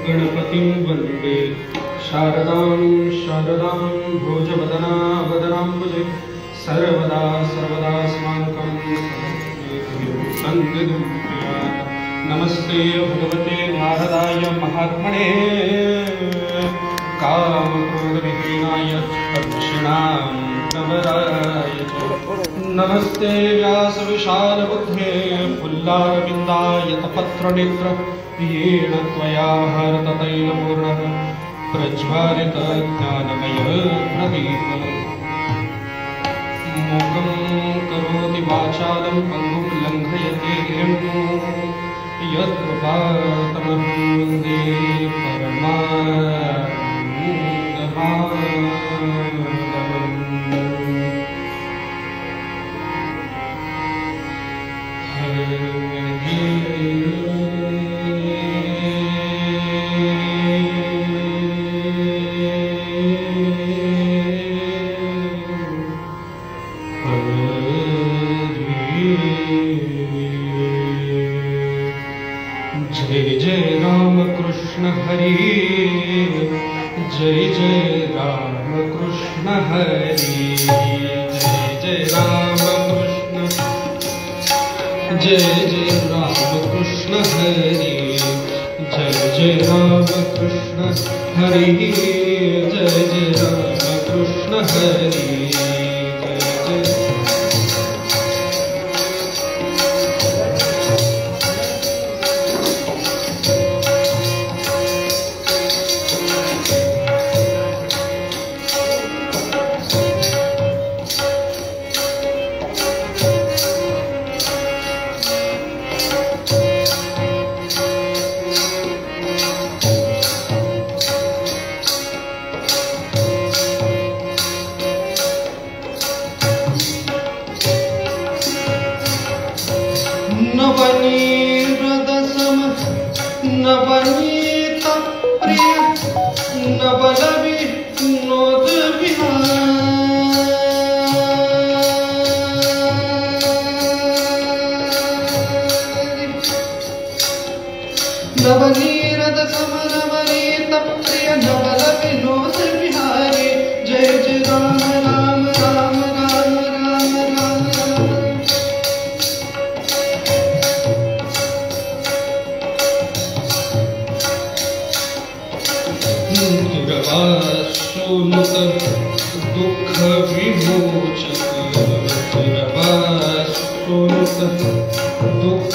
गणपतिं वन्दे शारदां शारदां भोजवदनावदनाम्बुजे सर्वदा सर्वदास्माकं सन्निधिं प्रियात्। नमस्ते भगवते नारदाय महात्मने कामक्रोधविहीनाय दक्षिणामूर्तवराय च। नमस्ते व्यासविशालबुद्धे फुल्लारविन्दाय तपत्रनेत्र येन त्वया हरततैलपूर्णः प्रज्वालितज्ञानमयप्रदीपः। मूकं करोति वाचालं पङ्गुं लङ्घयते गिरिं यत्कृपातमहं वन्दे परमानन्दमाधवम्। जय जय राम कृष्ण हरि, जय जय राम कृष्ण हरि, जय जय राम कृष्ण, जय जय राम कृष्ण हरि, जय जय राम कृष्ण हरि, जय जय राम कृष्ण हरि, जय जय। नवनीरदसम नवनीत प्रिय नवलवि नोद बिहारी। नवनीरदसम नवनीत प्रिय नवलवि नोद बिहारी। जय जय राम राम राम राम राम राम राम। दुर्वासुनुत दुःख विमोचक, दुर्वासुनुत दुःख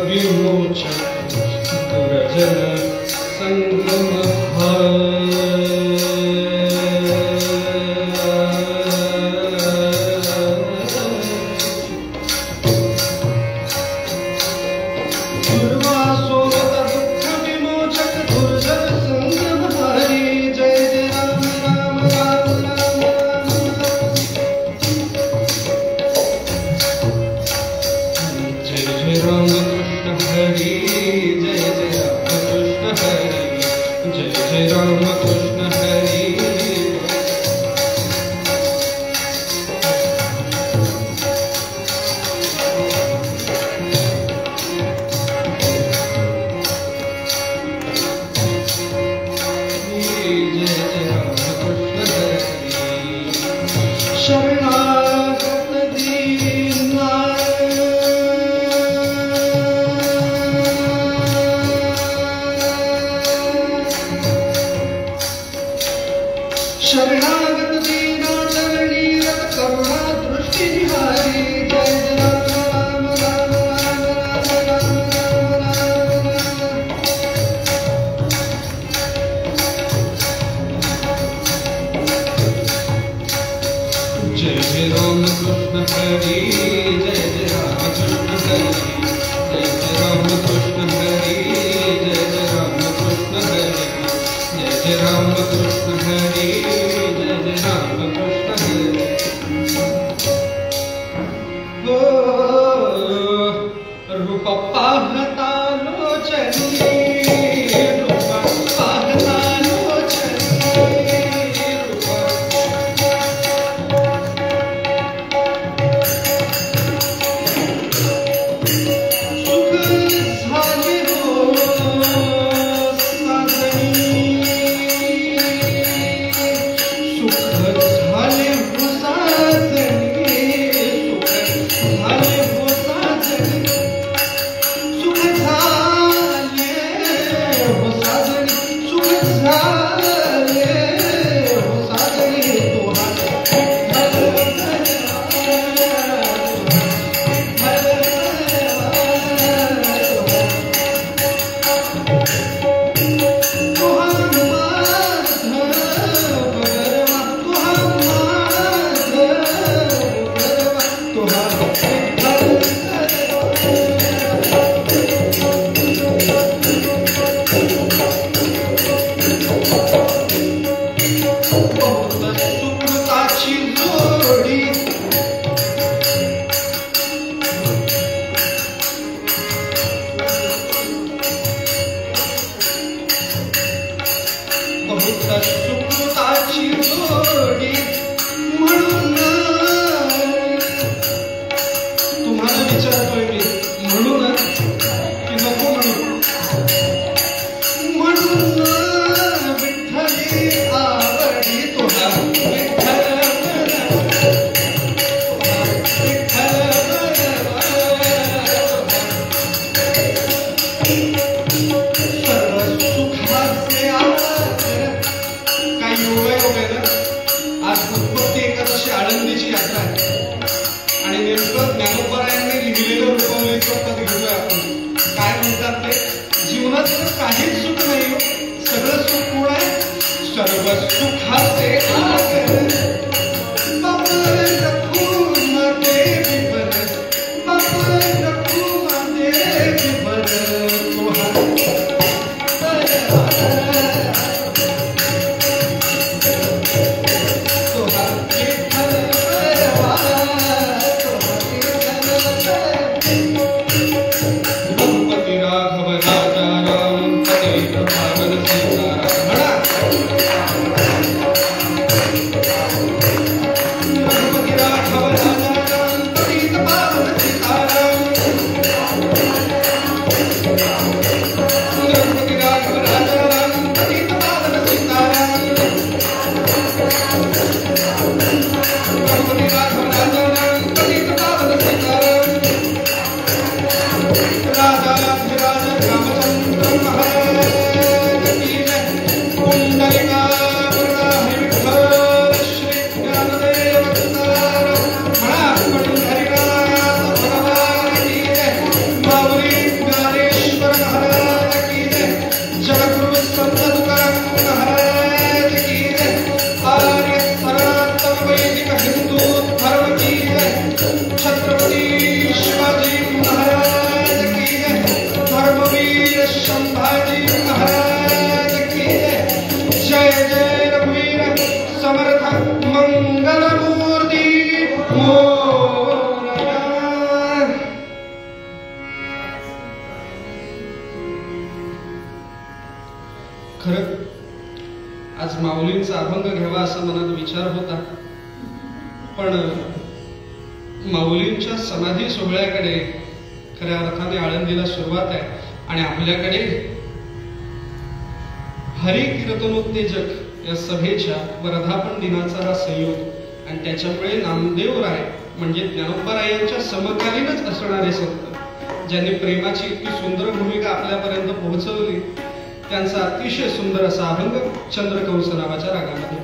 विमोचक, दुर्जन संगम शरणागत दीना चरणी रत करुणा दृष्टि निहारी। जय राम राम राम राम राम राम। जय जय राम कृष्ण हरि, जय जय राम कृष्ण हरि, जय जय राम कृष्ण हरि, जय जय राम कृष्ण हरि, जय जय राम कृष्ण हरि, जय जय राम कृष्ण हरि। रूप पाहता लोचनी, रूप पाहता लोचनी, रूप यात्रा आहे आणि नेमकं ज्ञानोबरायांनी लिहिलेलं रूपवलेचं पद घेतोय आपण. काय म्हणतात ते, जीवनात काहीच सुख नाही, सगळं सुख कोण आहे, सर्व सुखाचे आज माऊलींचा अभंग घ्यावा असा मनात विचार होता, पण माऊलींच्या समाधी सोहळ्याकडे खऱ्या अर्थाने आळंदीला सुरुवात आहे आणि आपल्याकडे हरी कीर्तनोत्तेजक या सभेच्या वर्धापन दिनाचा हा संयोग आणि त्याच्यामुळे नामदेवराय म्हणजे ज्ञानोबारायांच्या समकालीनच असणारे संत ज्यांनी प्रेमाची इतकी सुंदर भूमिका आपल्यापर्यंत पोहोचवली त्यांचा अतिशय सुंदर असा अभंग चंद्रकंस नावाच्या रागामध्ये.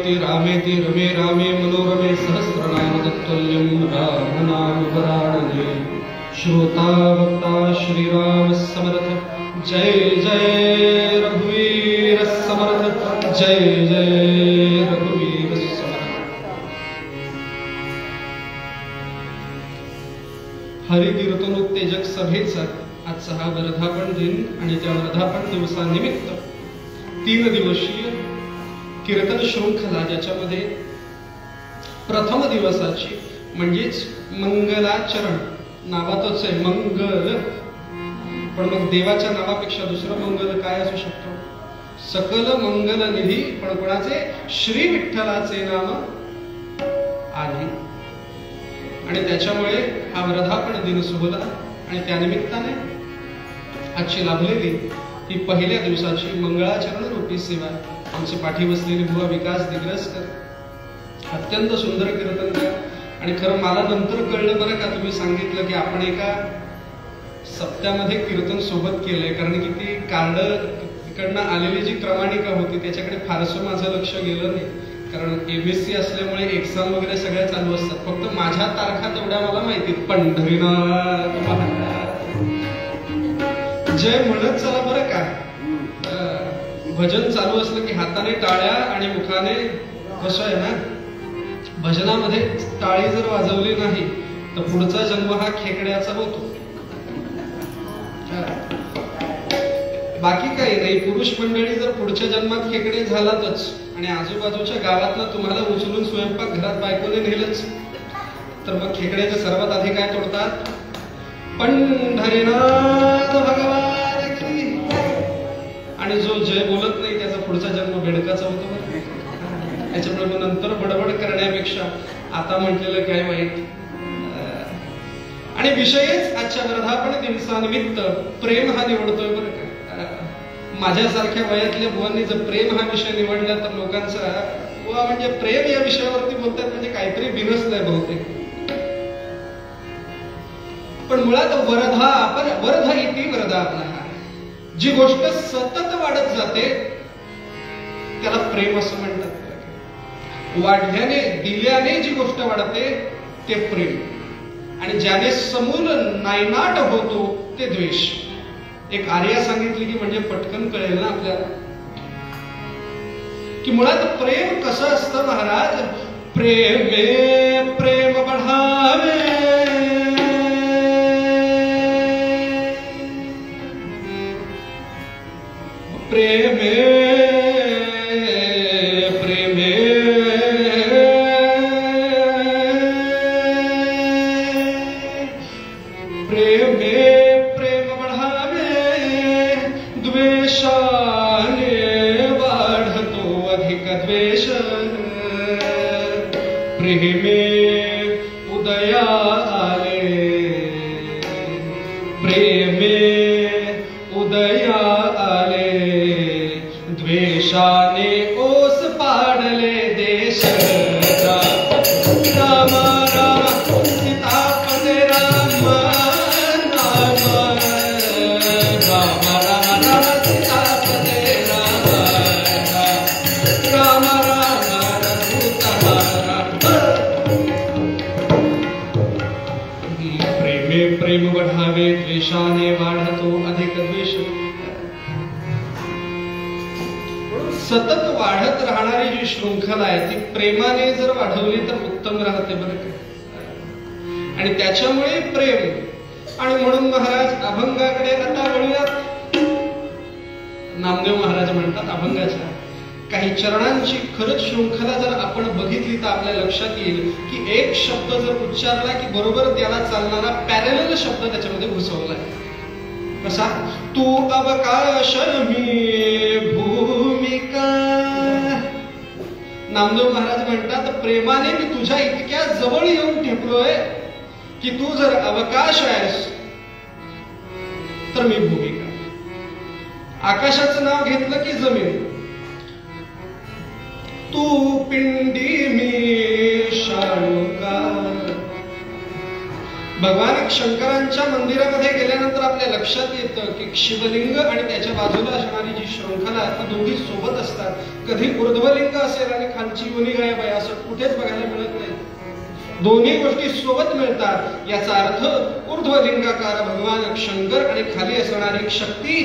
रामेति रामेति रमे रामे मनोरमे सहस्रनाम तत्तुल्यं राम नाम वरानने। श्रोता वक्ता श्रीराम समर्थ, जय जय रघुवीर समर्थ, जय जय रघुवीर समर्थ। हरिकीर्तनोत्तेजक सभेचा आजचा हा वर्धापन दिन आणि त्या वर्धापन दिवसानिमित्त 3 दिवसीय कीर्तन शृंखला, ज्याच्यामध्ये प्रथम दिवसाची म्हणजेच मंगलाचरण, नावातच आहे मंगल, पण मग देवाच्या नावापेक्षा दुसरं मंगल काय असू शकतो? सकल मंगल निधी, पण कोणाचे? श्री विठ्ठलाचे नाम आधी. आणि त्याच्यामुळे हा वर्धापन दिन सोहळा आणि त्यानिमित्ताने आजची लाभलेली ही पहिल्या दिवसाची मंगळाचरण रूपी सेवा आमचे पाठी बसलेले बुवा विकास दिग्रसकर अत्यंत सुंदर कीर्तनकार. आणि खरं मला नंतर कळलं बरं का, तुम्ही सांगितलं की आपण एका सप्त्यामध्ये कीर्तन सोबत केलंय, कारण की ती कार्ड तिकडनं आलेली जी क्रमाणिका होती त्याच्याकडे फारसं माझं लक्ष गेलं नाही, कारण MSc असल्यामुळे एक्झाम वगैरे सगळ्या चालू असतात. फक्त माझ्या तारखा तेवढ्या मला माहिती. पंढरीनाथ जय म्हणत चला बरं का. भजन चालू असलं की हाताने टाळ्या आणि मुखाने कसं आहे ना, भजनामध्ये टाळी जर वाजवली नाही तर पुढचा जन्म हा खेकड्याचा होतो. बाकी काही नाही. पुरुष मंडळी जर पुढच्या जन्मात खेकडे झालातच आणि आजूबाजूच्या गावातनं तुम्हाला उचलून स्वयंपाक घरात बायकोने नेलंच, तर मग खेकड्याचे सर्वात आधी काय तोडतात? पंढरीनाथ भगवान की. आणि जो जय बोलत नाही त्याचा पुढचा जन्म बेडकाचा होतो. त्याच्यामुळे मग नंतर बडबड करण्यापेक्षा आता म्हटलेलं काय माहित. आणि विषयच आजच्या वर्धापन दिवसानिमित्त प्रेम हा निवडतोय बरं का. माझ्यासारख्या वयातल्या बुवांनी जर प्रेम हा विषय निवडला तर लोकांचा बुवा म्हणजे प्रेम या विषयावरती बोलतात म्हणजे काहीतरी बिनसलंय बहुतेक. पण मुळात वर्धा इति वर्धापनः, जी गोष्ट सतत वाढत जाते त्याला प्रेम असं म्हणतात. वाढल्याने दिल्याने जी गोष्ट वाढते ते प्रेम, आणि ज्याने समूल नायनाट होतो ते द्वेष. एक आर्या सांगितली की म्हणजे पटकन कळेल ना आपल्याला की मुळात प्रेम कसं असतं महाराज. प्रेमे प्रेम बढ़ावे, प्रेमे प्रेमे प्रेमे प्रेम बढ़ावे, द्वेषाने वाढतो अधिक द्वेष. प्रेमे उदया आले, प्रेमे उदया आले, द्वेषाने ओस पाडले देश. राम राम सीतापते राम नाम, राम राम राम सीतापते राम, राम राम प्रेमे प्रेम बढ़ावे, द्वेषाने वाढतो अधिक द्वेष. सतत वाढत राहणारी जी शृंखला आहे ती प्रेमाने जर वाढवली तर उत्तम राहते बरं का. आणि त्याच्यामुळे प्रेम. आणि म्हणून महाराज अभंगाकडे आता वळूयात. नामदेव महाराज म्हणतात अभंगाच्या काही चरणांची खरंच शृंखला जर आपण बघितली तर आपल्या लक्षात येईल की एक शब्द जर उच्चारला की बरोबर त्याला चालणारा पॅरलल शब्द त्याच्यामध्ये घुसवलाय. कसा? तू अवकाश मी भूमिका. नामदेव महाराज म्हणतात प्रेमाने मी तुझ्या इतक्या जवळ येऊन ठेपलोय की तू जर अवकाश आहेस तर मी भूमिका. आकाशाचं नाव घेतलं की जमीन. तू पिंडी मी शाळुका. भगवान शंकरांच्या मंदिरामध्ये गेल्यानंतर आपल्या लक्षात येतं की शिवलिंग आणि त्याच्या बाजूला असणारी जी शृंखला ती दोन्ही सोबत असतात. कधी ऊर्ध्वलिंग असेल आणि खालची योनी गायब आहे असं कुठेच बघायला मिळत नाही. दोन्ही गोष्टी सोबत मिळतात. याचा अर्थ ऊर्ध्वलिंगाकार भगवान शंकर आणि खाली असणारी शक्ती.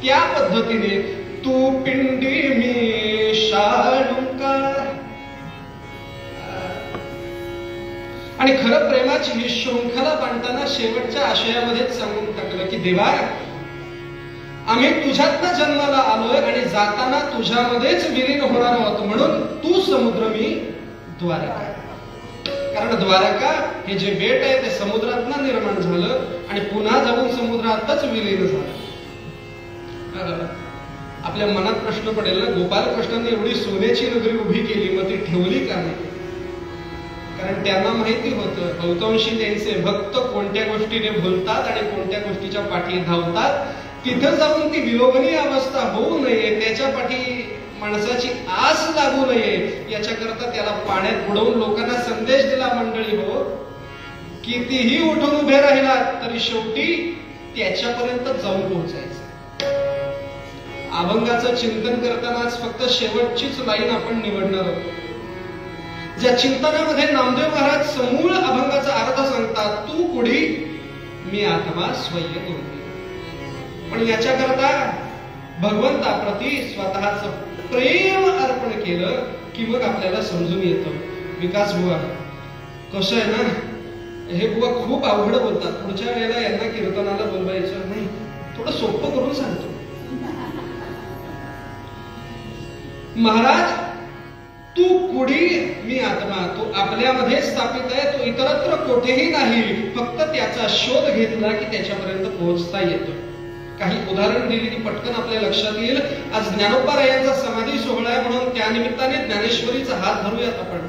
त्या पद्धतीने तू पिंडी मी शालुंकार. आणि खरं प्रेमाची ही शृंखला बांधताना शेवटच्या आशयामध्येच सांगून टाकलं की देवा, आम्ही तुझ्यातनं जन्माला आलोय आणि जाताना तुझ्यामध्येच विलीन होणार आहोत. म्हणून तू समुद्र, मी द्वारका. कारण द्वारका हे जे बेट आहे ते समुद्रातनं निर्माण झालं आणि पुन्हा जाऊन समुद्रातच विलीन झालं. आपल्या मनात प्रश्न पडेल ना, गोपालकृष्णांनी एवढी सोन्याची नगरी उभी केली, मग ती ठेवली का नाही? कारण त्यांना माहिती होतं बहुतांशी त्यांचे भक्त कोणत्या गोष्टीने भुलतात आणि कोणत्या गोष्टीच्या पाठी धावतात. तिथं जाऊन ती विलोभनीय अवस्था होऊ नये, त्याच्या पाठी माणसाची आस लागू नये, याच्याकरता त्याला पाण्यात बुडवून लोकांना संदेश दिला. मंडळी हो, कितीही उठून उभे राहिला तरी शेवटी त्याच्यापर्यंत जाऊन पोहोचायचं. अभंगाचं चिंतन करतानाच फक्त शेवटचीच लाईन आपण निवडणार आहोत. ज्या चिंतनामध्ये नामदेव महाराज समूळ अभंगाचा अर्थ सांगतात, तू कुडी मी आत्मा स्वयं दोन्ही. पण याच्याकरता भगवंताप्रती स्वतःच प्रेम अर्पण केलं की मग आपल्याला समजून येतं. विकास बुवा कसं आहे ना, हे बुवा खूप अवघड बोलतात, पुढच्या वेळेला यांना कीर्तनाला बोलवायचं नाही, थोडं सोपं करून सांगतो. महाराज तू कुडी मी आत्मा, तो आपल्यामध्ये स्थापित आहे, तो इतरत्र कोठेही नाही. फक्त त्याचा शोध घेतला की त्याच्यापर्यंत पोहोचता येतं. काही उदाहरण दिली की पटकन आपल्या लक्षात येईल. आज ज्ञानोबारायांचा समाधी सोहळा आहे म्हणून त्यानिमित्ताने ज्ञानेश्वरीचा हात धरूयात आपण.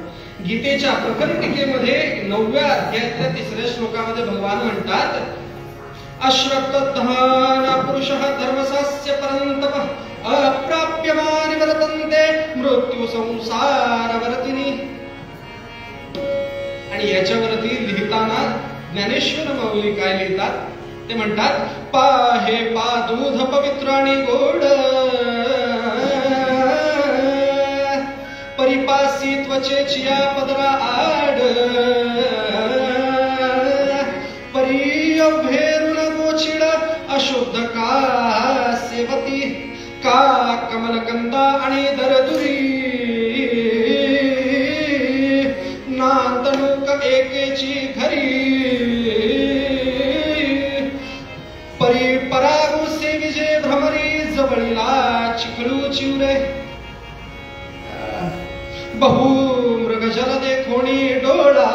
गीतेच्या प्रकरण टीकेमध्ये 9व्या अध्यायातल्या 3ऱ्या श्लोकामध्ये भगवान म्हणतात, अश्रद्धधान पुरुषः धर्मसास्य परन्तप अप्राप्यमानि वर्तन्ते मृत्यू संसारवर्तिनी. आणि याच्यावरती लिहिताना ज्ञानेश्वर माऊली काय लिहितात ते म्हणतात, पाहे पादूध पवित्र आणि गोड परिपासी त्वचेचिया पदरा आड परी अभेरुन गोचिड अशुद्ध का सेवती का कमलकंदा आणि दरदुरी नांदणूक एकेची घरी परी परागु से विजय भ्रमरी जवळीला चिखलू चिवरे बहु मृग जल देखोणी डोळा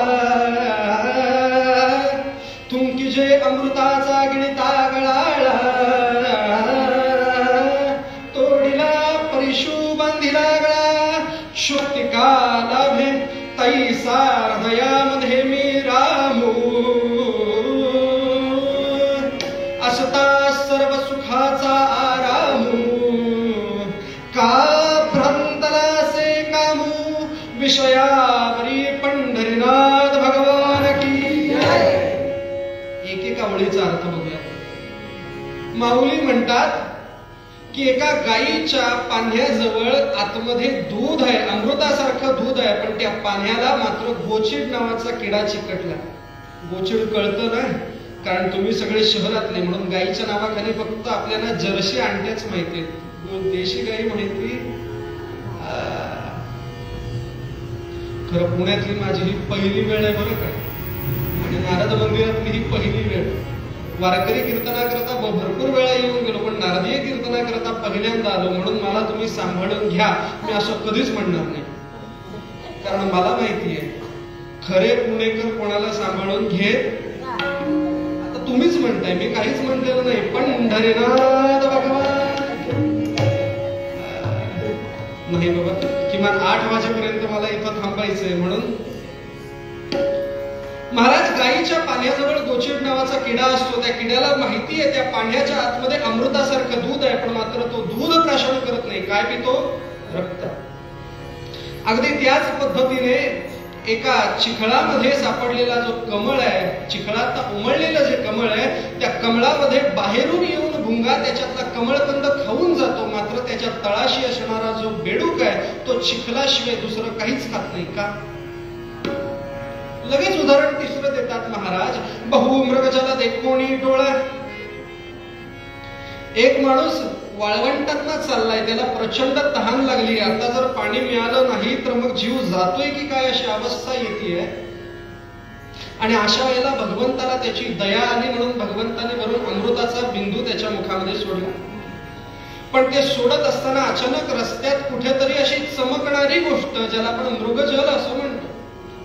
तुमकी जे अमृताचा गिणता गळाळा तोडिला परिशु बांधिला गळा शुक्तिका लाभे तैसा हृदयामध्ये मी रामू असता सर्व सुखाचा आरामू का भ्रांतला से कामू विषयावरी पंढरीनाथ भगवान की जय. एकेका ओळीचा अर्थ बघूया. माऊली म्हणतात की एका गायीच्या पाण्याजवळ आतमध्ये दूध आहे, अमृतासारखं दूध आहे, पण त्या पाण्याला मात्र गोचिड नावाचा किडा चिकटला. गोचिड कळतं ना, कारण तुम्ही सगळे शहरातले म्हणून गायीच्या नावाखाली फक्त आपल्याला जर्सी आणट्याच माहिती, देशी गायी माहिती. खरं पुण्यातली माझी ही पहिली वेळ आहे बरं का, आणि नारद मंदिरातली ही पहिली वेळ. वारकरी कीर्तना करता भरपूर वेळा येऊन गेलो, पण नारदीय कीर्तना करता पहिल्यांदा आलो. म्हणून मला तुम्ही सांभाळून घ्या, मी असं कधीच म्हणणार नाही, कारण मला माहिती आहे खरे पुणेकर कोणाला सांभाळून घेत. आता तुम्हीच म्हणताय, मी काहीच म्हणलेलं नाही. पंढरीनाथ भगवान नाही बाबा, किमान 8 वाजेपर्यंत मला इथं थांबायचंय. म्हणून महाराज गायीच्या पाण्याजवळ गोचिड नावाचा किडा असतो. त्या किड्याला माहिती आहे त्या पाण्याच्या आतमध्ये अमृतासारखं दूध आहे, पण मात्र तो दूध प्राशन करत नाही. काय पितो? रक्त. अगदी त्याच पद्धतीने एका चिखळामध्ये सापडलेला जो कमळ आहे, चिखळात उमळलेलं जे कमळ आहे, त्या कमळामध्ये बाहेरून येऊन भुंगा त्याच्यातला कमळकंद खाऊन जातो, मात्र त्याच्या तळाशी असणारा जो बेडूक आहे तो चिखलाशिवाय दुसरं काहीच खात नाही का? लगेच उदाहरण तिसरं देतात महाराज, बहु मृगजला देखोणी डोळा. एक माणूस वाळवंटात चाललाय, त्याला प्रचंड तहान लागली, आता जर पाणी मिळालं नाही तर मग जीव जातोय की काय अशी अवस्था येते. आणि अशा वेळेला भगवंताला त्याची दया आली म्हणून भगवंताने वरून अमृताचा बिंदू त्याच्या मुखामध्ये सोडला. पण ते सोडत असताना अचानक रस्त्यात कुठेतरी अशी चमकणारी गोष्ट, ज्याला आपण मृगजल असं म्हणतो.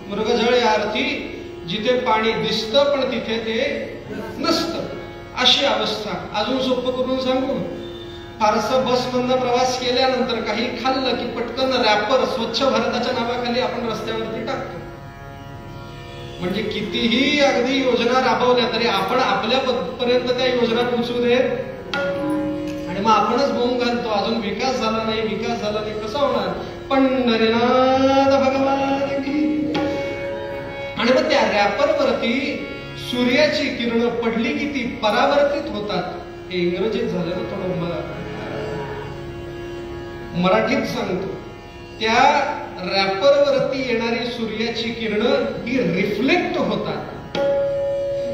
मृगजळ या अर्थी जिथे पाणी दिसतं पण तिथे ते नसतं, अशी अवस्था. अजून सोपं करून सांगू, फारसं बसमधनं प्रवास केल्यानंतर काही खाल्लं की पटकन रॅपर स्वच्छ भारताच्या नावाखाली आपण रस्त्यावरती टाकतो. म्हणजे कितीही अगदी योजना राबवल्या तरी आपण आपल्या पर्यंत त्या योजना पोहोचू देत आणि मग आपणच बोंब घालतो, अजून विकास झाला नाही, विकास झाला नाही, कसा होणार? पंढरीनाथ भगवान की. आणि मग त्या रॅपरवरती सूर्याची किरण पडली की ती परावर्तित होतात. हे इंग्रजीत झालं ना, थोडं मराठीत सांगतो. त्या रॅपरवरती येणारी सूर्याची किरण ही रिफ्लेक्ट होतात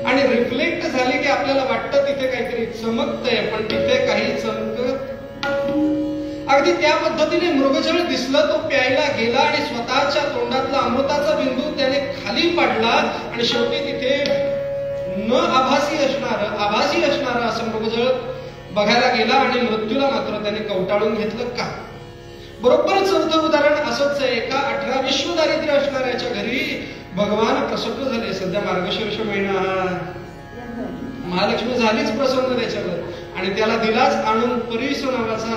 आणि रिफ्लेक्ट झाली की आपल्याला वाटतं तिथे काहीतरी चमकतंय, पण तिथे काही चमकत. अगदी त्या पद्धतीने मृगजळ दिसलं, तो प्यायला गेला आणि स्वतःच्या तोंडातला अमृताचा बिंदू त्याने खाली पाडला आणि शेवटी तिथे न आभासी असणारं असं मृगजळ बघायला गेला आणि मृत्यूला मात्र त्याने कवटाळून घेतलं का? बरोबर चौथं उदाहरण असंच आहे. एका 18 विश्व दारिद्र्य असणाऱ्याच्या घरी भगवान प्रसन्न झाले. सध्या मार्गशीर्ष महिना, महालक्ष्मी झालीच प्रसन्न त्याच्यावर आणि त्याला दिलाच आणून परीस नावाचा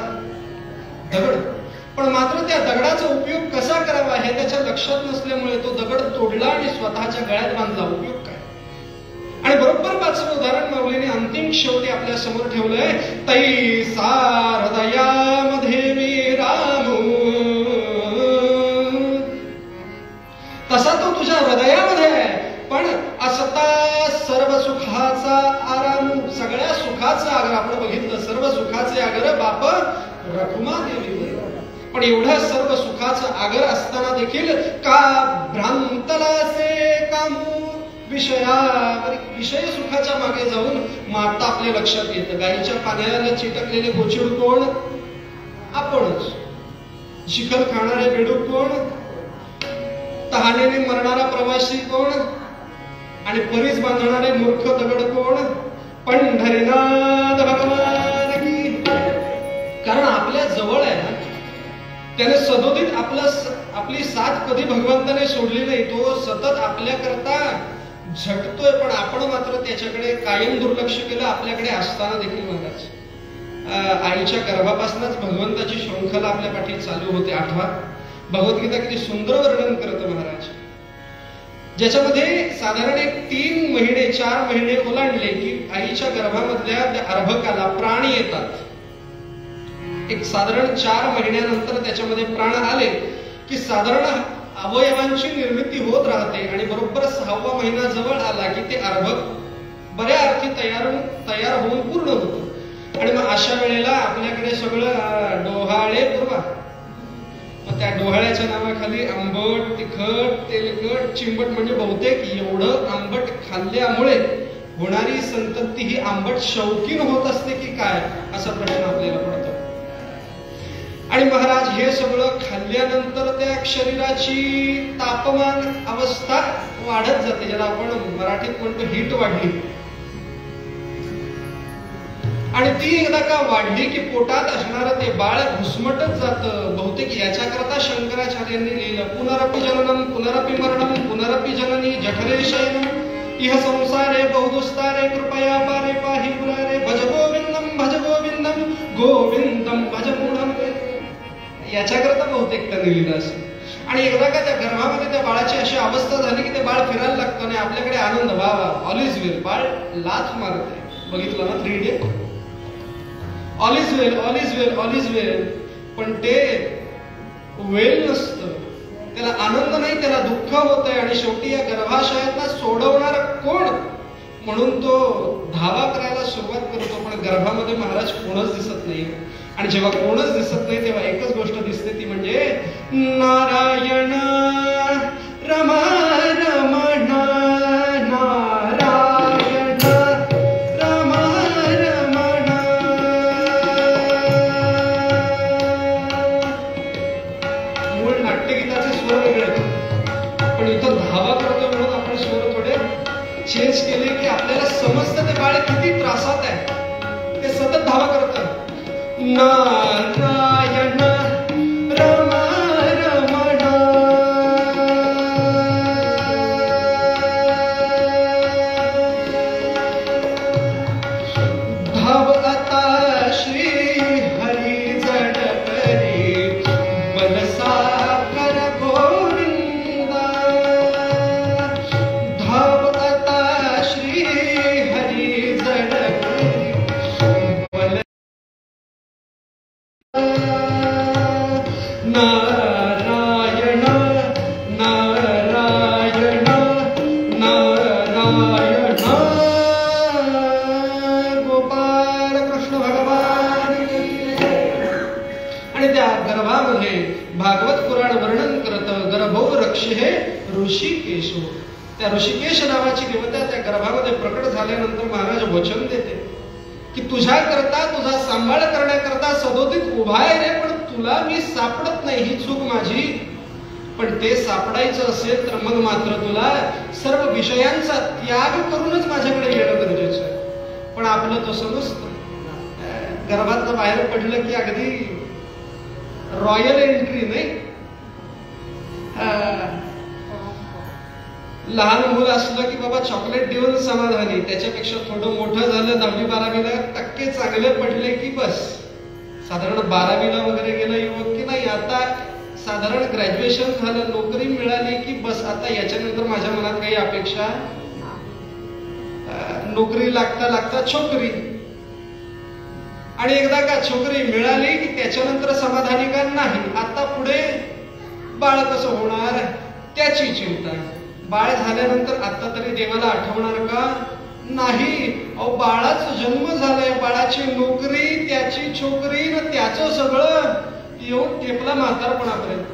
दगड. पण मात्र त्या दगडाचा उपयोग कसा करावा हे त्याच्या लक्षात नसल्यामुळे तो दगड तोडला आणि स्वतःच्या गळ्यात बांधला. उपयोग काय? आणि बरोबर 5वं उदाहरण माऊलीने अंतिम शेवटी आपल्या समोर ठेवलंय. तैसा हृदयामध्ये मी रामू, तसा तो तुझ्या हृदयामध्ये आहे, पण असता सर्व सुखाचा आराम. सगळ्या सुखाचा आगर आपण बघितलं, सर्व सुखाचे आगर बाप रखुमा देवी. पण एवढ्या सर्व सुखाचा आगर असताना देखील का भ्रांतलासे कामू विषय सुखाच्या मागे जाऊन माता आपल्या लक्षात येतं. गाईच्या पाण्याला चिटकलेले गोचिड कोण? आपणच. शिखर खाणारे बेडूक कोण? तहानेने मरणारा प्रवासी कोण? आणि परीस बांधणारे मूर्ख दगड कोण? पंढरीनाथ भगवान की. कारण आपल्या जवळ आहे ना, त्याने सदोदित आपली साथ कधी भगवंताने सोडली नाही. तो सतत आपल्या करता झटतोय, पण आपण मात्र त्याच्याकडे कायम दुर्लक्ष केलं. आपल्याकडे असताना देखील महाराज आईच्या गर्भापासूनच भगवंताची शृंखला आपल्या पाठीत चालू होते. आठवा भगवद्गीता किती सुंदर वर्णन करतं महाराज, ज्याच्यामध्ये साधारण एक 3 महिने 4 महिने ओलांडले की आईच्या गर्भामधल्या त्या अर्भकाला प्राण येतात. एक साधारण 4 महिन्यानंतर त्याच्यामध्ये प्राण आले की साधारण अवयवांची निर्मिती होत राहते आणि बरोबर 6वा महिना जवळ आला की ते अर्भक बऱ्या अर्थी तयार होऊन पूर्ण होतं. आणि मग अशा वेळेला आपल्याकडे सगळं डोहाळे पुरवा. मग त्या डोहाळ्याच्या नावाखाली आंबट, तिखट, तेलकट, चिंबट, म्हणजे बहुतेक एवढं आंबट खाल्ल्यामुळे होणारी संतती ही आंबट शौकीन होत असते की काय, असा प्रश्न आपल्याला पडतो. आणि महाराज हे सगळं खाल्ल्यानंतर त्या शरीराची तापमान अवस्था वाढत जाते, ज्याला आपण मराठीत म्हणतो हीट वाढली. आणि ती एकदा का वाढली की पोटात असणारं ते बाळ घुसमटत जातं. बहुतेक याच्याकरता शंकराचार्यांनी लिहिलं, पुनरपि जननम पुनरपि मरणम पुनरपि जननी जठरे शयनम इह संसारे बहुदुस्तारे कृपया पारे पाहि पुरारे भज गोविंदम गोविंदम भज मूढम. याच्याकरता बहुतेक त्यांनी लिहिलं असं. आणि एकदा का त्या गर्भामध्ये त्या बाळाची अशी अवस्था झाली की ते बाळ फिरायला लागतं आणि आपल्याकडे आनंद, वा ऑल इज वेल, बाळ लाथ मारते. बघितलं ना 3 day, all is well all is well all is well. पण ते वेल नसतं, त्याला आनंद नाही, त्याला दुःख होत आहे. आणि शेवटी या गर्भाशयातला सोडवणार कोण म्हणून तो धावा करायला सुरुवात करतो. पण गर्भामध्ये महाराज कोणच दिसत नाही. आणि जेव्हा कोणच दिसत नाही तेव्हा एकच गोष्ट दिसते, ती म्हणजे नारायण रमा रमण नारायण रमा रमण. मूळ नाट्यगीताचे स्वर वेगळे, पण इथं धावा करतो म्हणून आपण स्वर थोडे चेंज केले की आपल्याला समजतं ते बाळ किती त्रासात आहे. ते सतत धावा करतं. नारायण रमा रमण धाव आता श्री हरी जड करी बलसाकर गोविंदा. धाव आता श्री हरी जड करी नारायण नारायण नारायण. गोपाल कृष्ण भगवान. आणि त्या गर्भामध्ये भागवत पुराण वर्णन करत गर्भो रक्षे ऋषिकेशो. त्या ऋषिकेश नावाची देवता त्या गर्भामध्ये प्रकट झाल्यानंतर महाराज वचन देते की तुझ्या करता, तुझा सांभाळ करण्याकरता सदोदित उभा आहे रे, पण तुला मी सापडत नाही, ही चूक माझी. पण ते सापडायचं असेल तर मग मात्र तुला सर्व विषयांचा त्याग करूनच माझ्याकडे येणं गरजेचं आहे. पण आपलं तो समजतं, गर्भातलं बाहेर पडलं की अगदी रॉयल एंट्री नाही. लहान मुलं असलं की बाबा चॉकलेट देऊन समाधानी, त्याच्यापेक्षा थोडं मोठं झालं 10वी-12वीला टक्के चांगले पडले की बस. साधारण 12वीला वगैरे गेलं युवक की नाही, आता साधारण ग्रॅज्युएशन झालं, नोकरी मिळाली की बस आता याच्यानंतर माझ्या मनात काही अपेक्षा, नोकरी लागता लागता छोकरी. आणि एकदा का छोकरी मिळाली की त्याच्यानंतर समाधानी का नाही, आता पुढे बाळ कसं होणार त्याची चिंता. बाळ झाल्यानंतर आता तरी देवाला आठवणार का नाही. अहो बाळाचा जन्म झालाय, बाळाची नोकरी, त्याची छोकरी न त्याचं सगळं येऊन टेपला म्हातारपणापर्यंत.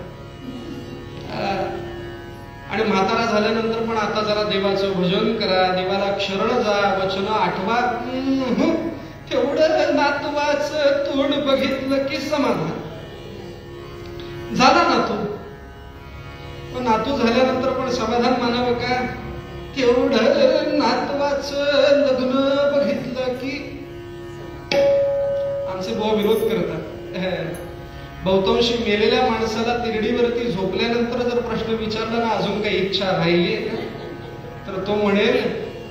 आणि म्हातारा झाल्यानंतर पण आता जरा देवाचं भजन करा, देवाला शरण जा, वचन आठवा. तेवढं नातवाचं तोंड बघितलं की समाधान झाला नातू. पण नातू झाल्यानंतर पण समाधान मानावं का. तेवढं नातवाचं लग्न बघितलं की आमचे भाऊ विरोध करतात. बहुतांशी मेलेल्या माणसाला तिरडीवरती झोपल्यानंतर जर प्रश्न विचारला ना अजून काही इच्छा राहिली तर तो म्हणेल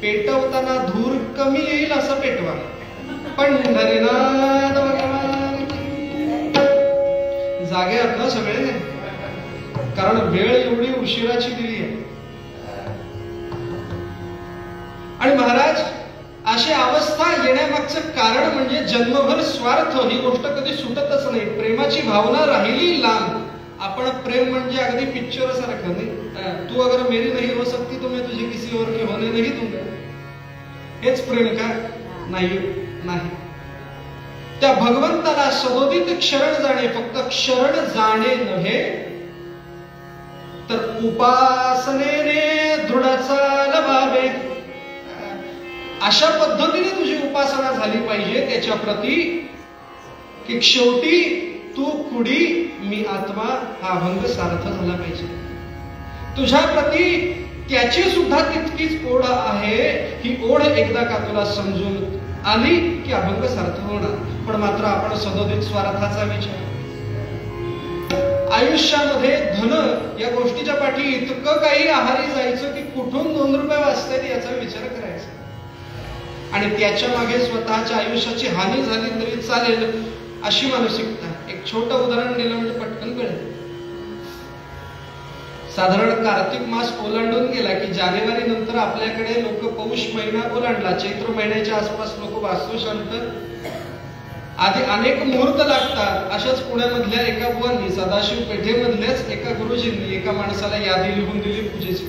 पेटवताना धूर कमी येईल असं पेटवा. पंढरीनाथ भगवान जागे आता सगळे, कारण वेळ एवढी उशिराची दिली आहे. आणि महाराज अशी अवस्था येण्यामागचं कारण म्हणजे जन्मभर स्वार्थ, ही गोष्ट कधी सुटतच नाही. प्रेमाची भावना राहिली लांब. आपण प्रेम म्हणजे अगदी पिक्चर सारखं नाही. तू अगर मेरी नहीं हो सकती तो मैं तुझे किसी और के होने नहीं दूंगा, हेच प्रेम का नाही. त्या भगवंताला सदोदित शरण जाणे, फक्त शरण जाणे नव्हे तर उपासनेने दृढ चालवावे. अशा पद्धतीने तुझी उपासना झाली पाहिजे त्याच्या प्रती की शेवटी तू कुडी मी आत्मा हा अभंग सार्थ झाला पाहिजे. तुझ्या प्रती त्याची सुद्धा तितकीच ओढ आहे. ही ओढ एकदा का तुला समजून आली की अभंग सार्थ होणार. पण मात्र आपण सदोदित स्वार्थाचा विचार, आयुष्यामध्ये धन या गोष्टीच्या पाठी इतकं काही आहारी जायचं की कुठून 2 रुपये वाचतायत याचा विचार करायचा. आणि त्याच्या मागे स्वतःच्या आयुष्याची हानी झाली तरी चालेल अशी मानसिकता. एक छोटं उदाहरण दिलं म्हणजे पटकन कळेल. साधारण कार्तिक मास ओलांडून गेला की जानेवारी नंतर आपल्याकडे लोक पौष महिना ओलांडला, चैत्र महिन्याच्या आसपास लोक वास्तुशांत आधी अनेक मुहूर्त लागतात. अशाच पुण्यामधल्या एका बुवांनी, सदाशिव पेठेमधल्याच एका गुरुजींनी एका माणसाला यादी लिहून दिली पूजेची.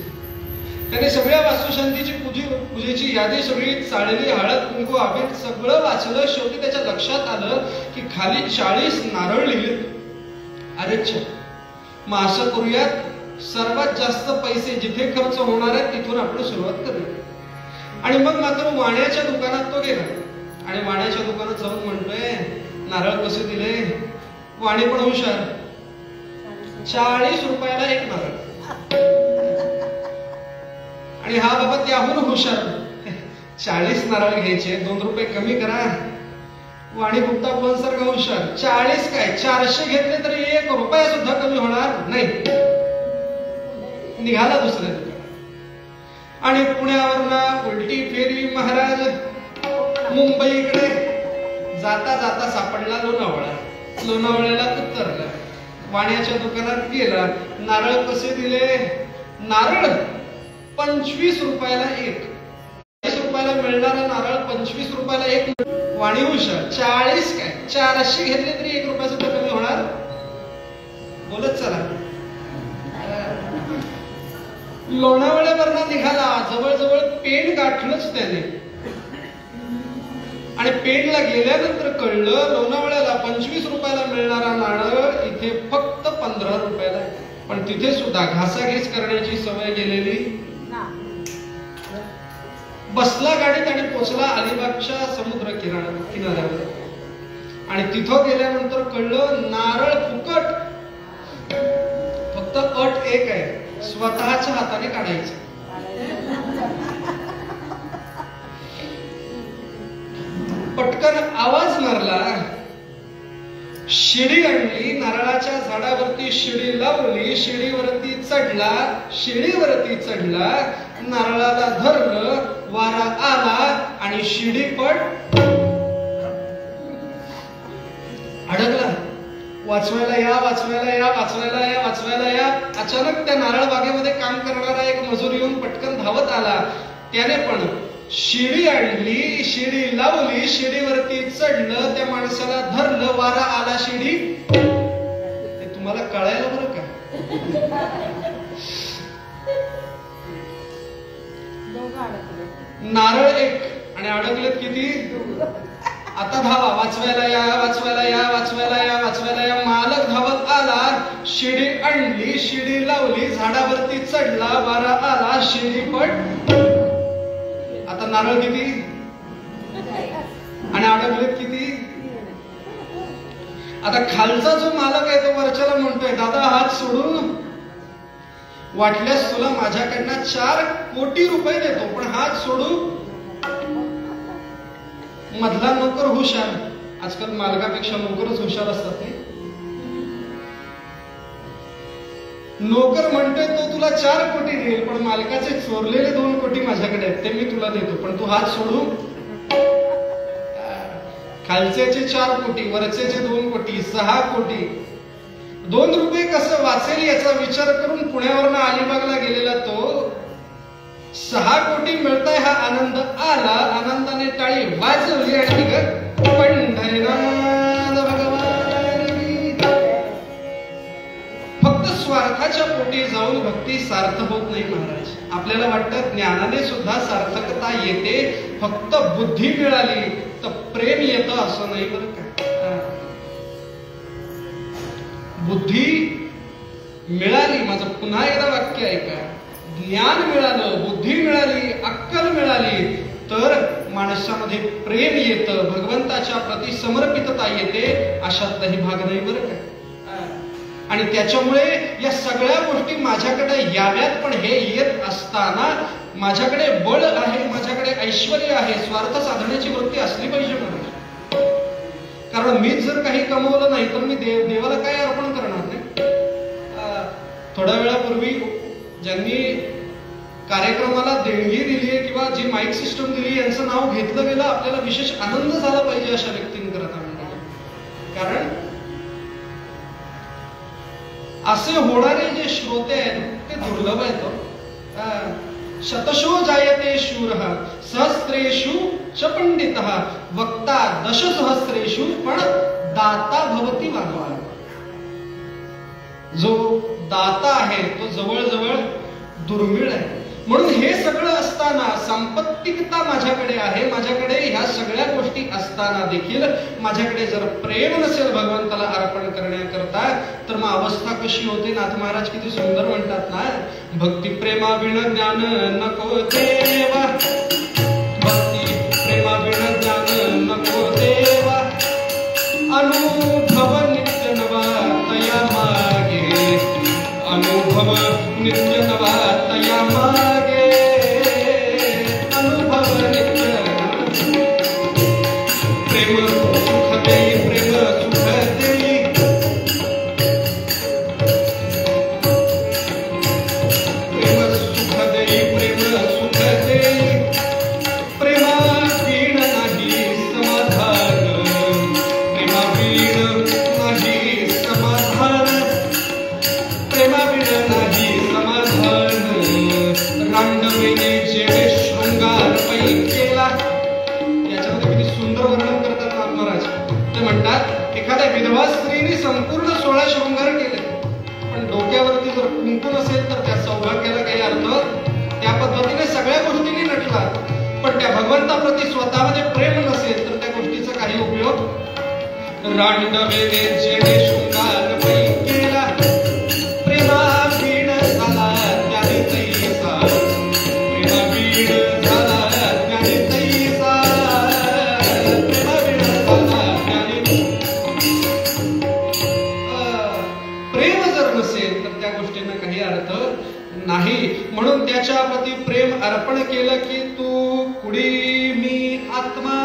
त्याने सगळ्या वास्तुशांतीची पूजेची यादी सगळी चाळली, हळद कुंकू अबीर सगळं वाचलं. शेवटी त्याच्या लक्षात आलं की खाली 40 नारळ लिहिले. अरे मग असं करूयात, सर्वात जास्त पैसे जिथे खर्च होणार आहेत तिथून आपण सुरुवात करूया. आणि मग मात्र वाण्याच्या दुकानात तो गेला आणि वाण्याच्या दुकानात जाऊन म्हणतोय, नारळ कसे दिले? वाणी पण हुशार, 40 रुपयाला एक नारळ. आणि हा बाबा त्याहून हुशार, 40 नारळ घ्यायचे, 2 रुपये कमी करा. वाणी गुप्ता सारखा हुशार, 40 काय 400 घेतले तरी 1 रुपया सुद्धा कमी होणार नाही. निघाला दुसऱ्या दुकानात आणि पुण्यावरनं उलटी फेरी महाराज मुंबईकडे जाता जाता सापडला लोणावळा. लोणावळ्याला उतरला, वाण्याच्या दुकानात गेला. नारळ कसे दिले? नारळ 25 रुपयाला एक. 40 रुपयाला मिळणारा नारळ 25 रुपयाला एक. वाणी हुशार, 40 काय 400 घेतले तरी 1 रुपया सुद्धा कमी होणार. बोलत चला. लोणावळ्यावरनं निघाला, जवळजवळ पेण गाठलंच त्याने. आणि पेणला गेल्यानंतर कळलं, लोणावळ्याला 25 रुपयाला मिळणारा नारळ इथे फक्त 15 रुपयाला. पण तिथे सुद्धा घासाघीस करण्याची सवय गेलेली. बसला गाडीत आणि पोचला अलिबागच्या समुद्र किनाऱ्यावर. आणि तिथं गेल्यानंतर कळलं, नारळ फुकट. फक्त अट एक आहे, स्वतःच्या हाताने काढायचं. पटकन आवाज मारला, शिडी आणली, नारळाच्या झाडावरती शिडी लावली, शिडीवरती चढला, नारळाला धरलं, वारा आला आणि शिडी पट अडकला. वाचवायला या. अचानक त्या नारळ बागेमध्ये काम करणारा एक मजूर येऊन पटकन धावत आला. त्याने पण शिडी आणली, शिडी लावली, शिडीवरती चढलं, त्या माणसाला धरलं, वारा आला, शिडी. ते तुम्हाला कळायला बरं का? नारळ एक आणि अडकलेत किती? आता धावा, वाचवायला या. मालक धावत आला, शिडी आणली, शिडी लावली, झाडावरती चढला, वारा आला, शिडी पट. आता नारळ किती आणि अडकलेत किती? आता खालचा जो मालक आहे तो वरच्याला म्हणतोय, दादा हात सोडून, वाटल्यास तुला माझ्याकडनं 4 कोटी रुपये देतो, पण हात सोडू. मधला नोकर हुशार, आजकाल मालकापेक्षा नोकरच हुशार असतात. ते नोकर म्हणतोय तो तुला 4 कोटी देईल, पण मालकाचे चोरलेले 2 कोटी माझ्याकडे आहेत, ते मी तुला देतो, पण तू हात सोडू. खालच्याचे 4 कोटी, वरचेचे 2 कोटी, 6 कोटी. 2 रुपये कसं वाचेल याचा विचार करून पुण्यावरनं अलिबागला गेलेला तो 6 कोटी मिळताय हा आनंद आला. आनंदाने टाळी वाजवली आणि पंढरीनाथ भगवान. फक्त स्वार्थाच्या पोटी जाऊन भक्ती सार्थ होत नाही महाराज. आपल्याला वाटतं ज्ञानाने सुद्धा सार्थकता येते, फक्त बुद्धी मिळाली तर प्रेम येतं असं नाही बरं का. बुद्धी मिळाली, माझं पुन्हा एकदा वाक्य ऐका, ज्ञान मिळालं, बुद्धी मिळाली, अक्कल मिळाली तर माणसामध्ये प्रेम येतं, भगवंताच्या प्रती समर्पितता येते. अशातलाही भाग नाही बरं का. आणि त्याच्यामुळे या सगळ्या गोष्टी माझ्याकडे याव्यात, पण हे येत असताना माझ्याकडे बळ आहे, माझ्याकडे ऐश्वर आहे, स्वार्थ साधण्याची वृत्ती असली पाहिजे मला. कारण मीच जर काही कमवलं नाही तर मी देवाला काय अर्पण करणार नाही. थोड्या वेळापूर्वी ज्यांनी कार्यक्रमाला देणगी दिली आहे किंवा जी माईक सिस्टम दिली यांचं नाव घेतलं गेलं, आपल्याला विशेष आनंद झाला पाहिजे अशा व्यक्तींकरता. कारण असे होणारे जे श्रोते आहेत ते दुर्लभ आहेत. शतशो जायते शूरः सहस्रेषु च पंडितः वक्ता दशसहस्रेषु, पण दाता भवती मानवान. जो दाता आहे तो जवळजवळ दुर्मिळ आहे. म्हणून हे सगळं असताना सांपत्तिकता माझ्याकडे आहे, माझ्याकडे ह्या सगळ्या गोष्टी असताना देखील माझ्याकडे जर प्रेम नसेल भगवंताला अर्पण करण्याकरता, तर मग अवस्था कशी होते. नाथ महाराज किती सुंदर म्हणतात ना, भक्ती प्रेमा विण ज्ञान नको देवा, भक्ती प्रेमा विण ज्ञान नको देवा, अनुभव नित्य नवा तया मागे, अनुभव नित्य नवा तया मागे, अनुभव नित्य. प्रेम सुख देई, प्रेम सुख देई, प्रेम सुख देई, प्रेम सुख देई, प्रेमा वीण नाही समाधान, प्रेमा वीण नाही समाधान, प्रेमा वीण नाही समाधान. रांडवेने जेवे शृंगार पै केला. याच्यामध्ये किती सुंदर वर्णन करतात नाथ महाराज. ते म्हणतात, एखाद्या विधवा स्त्रीने संपूर्ण 16 शृंगार केले, पण डोक्यावरती जर कुंकू नसेल तर त्या सौभाग्याला काही अर्थ. त्या पद्धतीने सगळ्या गोष्टींनी नटला, पण त्या भगवंताप्रती स्वतःमध्ये प्रेम नसेल तर त्या गोष्टीचा काही उपयोग. रांडवेने जेवे शृंगार पै केला, प्रेमा वीण झाला त्याने तैसा, प्रेमा वीण झाला त्याने तैसा, प्रेमा वीण झाला त्याने. प्रेम जर नसेल तर त्या गोष्टींना काही अर्थ नाही. म्हणून त्याच्या प्रती प्रेम अर्पण केलं की तू कुडी मी आत्मा,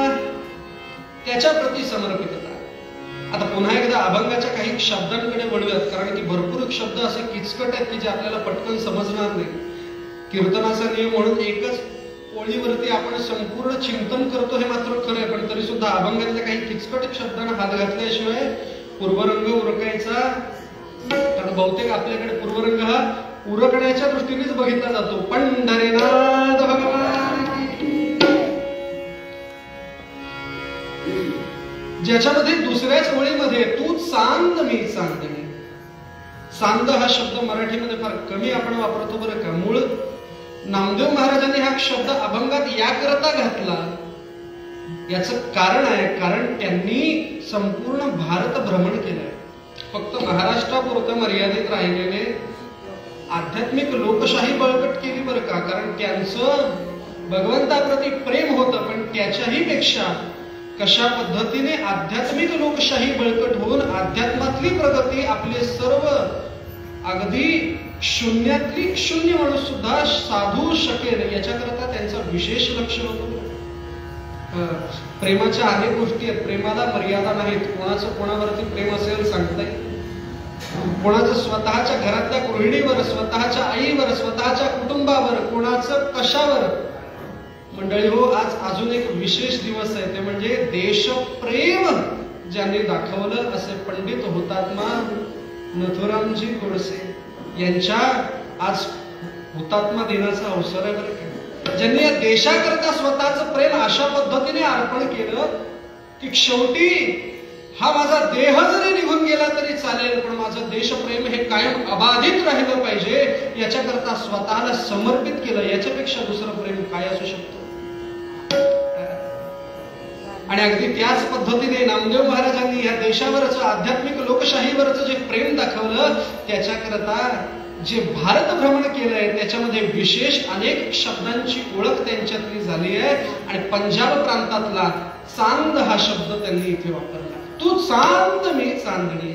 त्याच्या प्रती समर्पितता. आता पुन्हा एकदा अभंगाच्या काही शब्दांकडे वळूयात, कारण की भरपूर शब्द असे किचकट आहेत की जे आपल्याला पटकन समजणार नाही. कीर्तनाचा नियम म्हणून एकच ओळीवरती आपण संपूर्ण चिंतन करतो हे मात्र खरं आहे, पण तरी सुद्धा अभंगातल्या काही किचकट शब्दांना हात घातल्याशिवाय पूर्वरंग उरकायचा. कारण बहुतेक आपल्याकडे पूर्वरंग हा उरकण्याच्या दृष्टीनेच बघितला जातो. पंढरीनाथ भगवान, ज्याच्यामध्ये दुसऱ्याच ओळीमध्ये तू चांद मी चांदणी. चांद हा शब्द मराठीमध्ये फार कमी आपण वापरतो बरं का. मूळ नामदेव महाराजांनी हा शब्द अभंगात याकरता घातला, याचं कारण आहे, कारण त्यांनी संपूर्ण भारत भ्रमण केलंय. फक्त महाराष्ट्रापुरतं मर्यादित राहिलेले आध्यात्मिक लोकशाही बळकट केली बरं का. कारण त्यांचं भगवंताप्रती प्रेम होतं, पण त्याच्याही पेक्षा कशा पद्धतीने आध्यात्मिक लोकशाही बळकट होऊन अध्यात्मातली प्रगती, आपले सर्व अगदी शून्यातली शून्य माणूस सुद्धा साधू शकेल याच्याकरता त्यांचं विशेष लक्ष होतं. प्रेमाच्या अनेक गोष्टी आहेत, प्रेमाला मर्यादा नाहीत. कोणाचं कोणावरती प्रेम असेल सांगता येईल. कोणाचं स्वतःच्या घरातल्या गृहिणीवर, स्वतःच्या आईवर, स्वतःच्या कुटुंबावर, कोणाचं कशावर. मंडळी हो, आज अजून एक विशेष दिवस आहे, ते म्हणजे देशप्रेम ज्यांनी दाखवलं असे पंडित हुतात्मा नथुरामजी गोडसे यांच्या आज हुतात्मा दिनाचा अवसर आहे बरं का. ज्यांनी या देशाकरता स्वतःचं प्रेम अशा पद्धतीने अर्पण केलं की शेवटी हा माझा देह जरी निघून गेला तरी चालेल, पण माझं देशप्रेम हे कायम अबाधित राहिलं पाहिजे याच्याकरता स्वतःला समर्पित केलं. याच्यापेक्षा दुसरं प्रेम काय असू शकतं. आणि अगदी त्याच पद्धतीने नामदेव महाराजांनी या देशावरचं, आध्यात्मिक लोकशाहीवरचं जे प्रेम दाखवलं, त्याच्याकरता जे भारत भ्रमण केलंय त्याच्यामध्ये विशेष अनेक शब्दांची ओळख त्यांच्यातली झाली आहे. आणि पंजाब प्रांतातला चांद हा शब्द त्यांनी इथे वापरला. तू चांद मी चांदणी,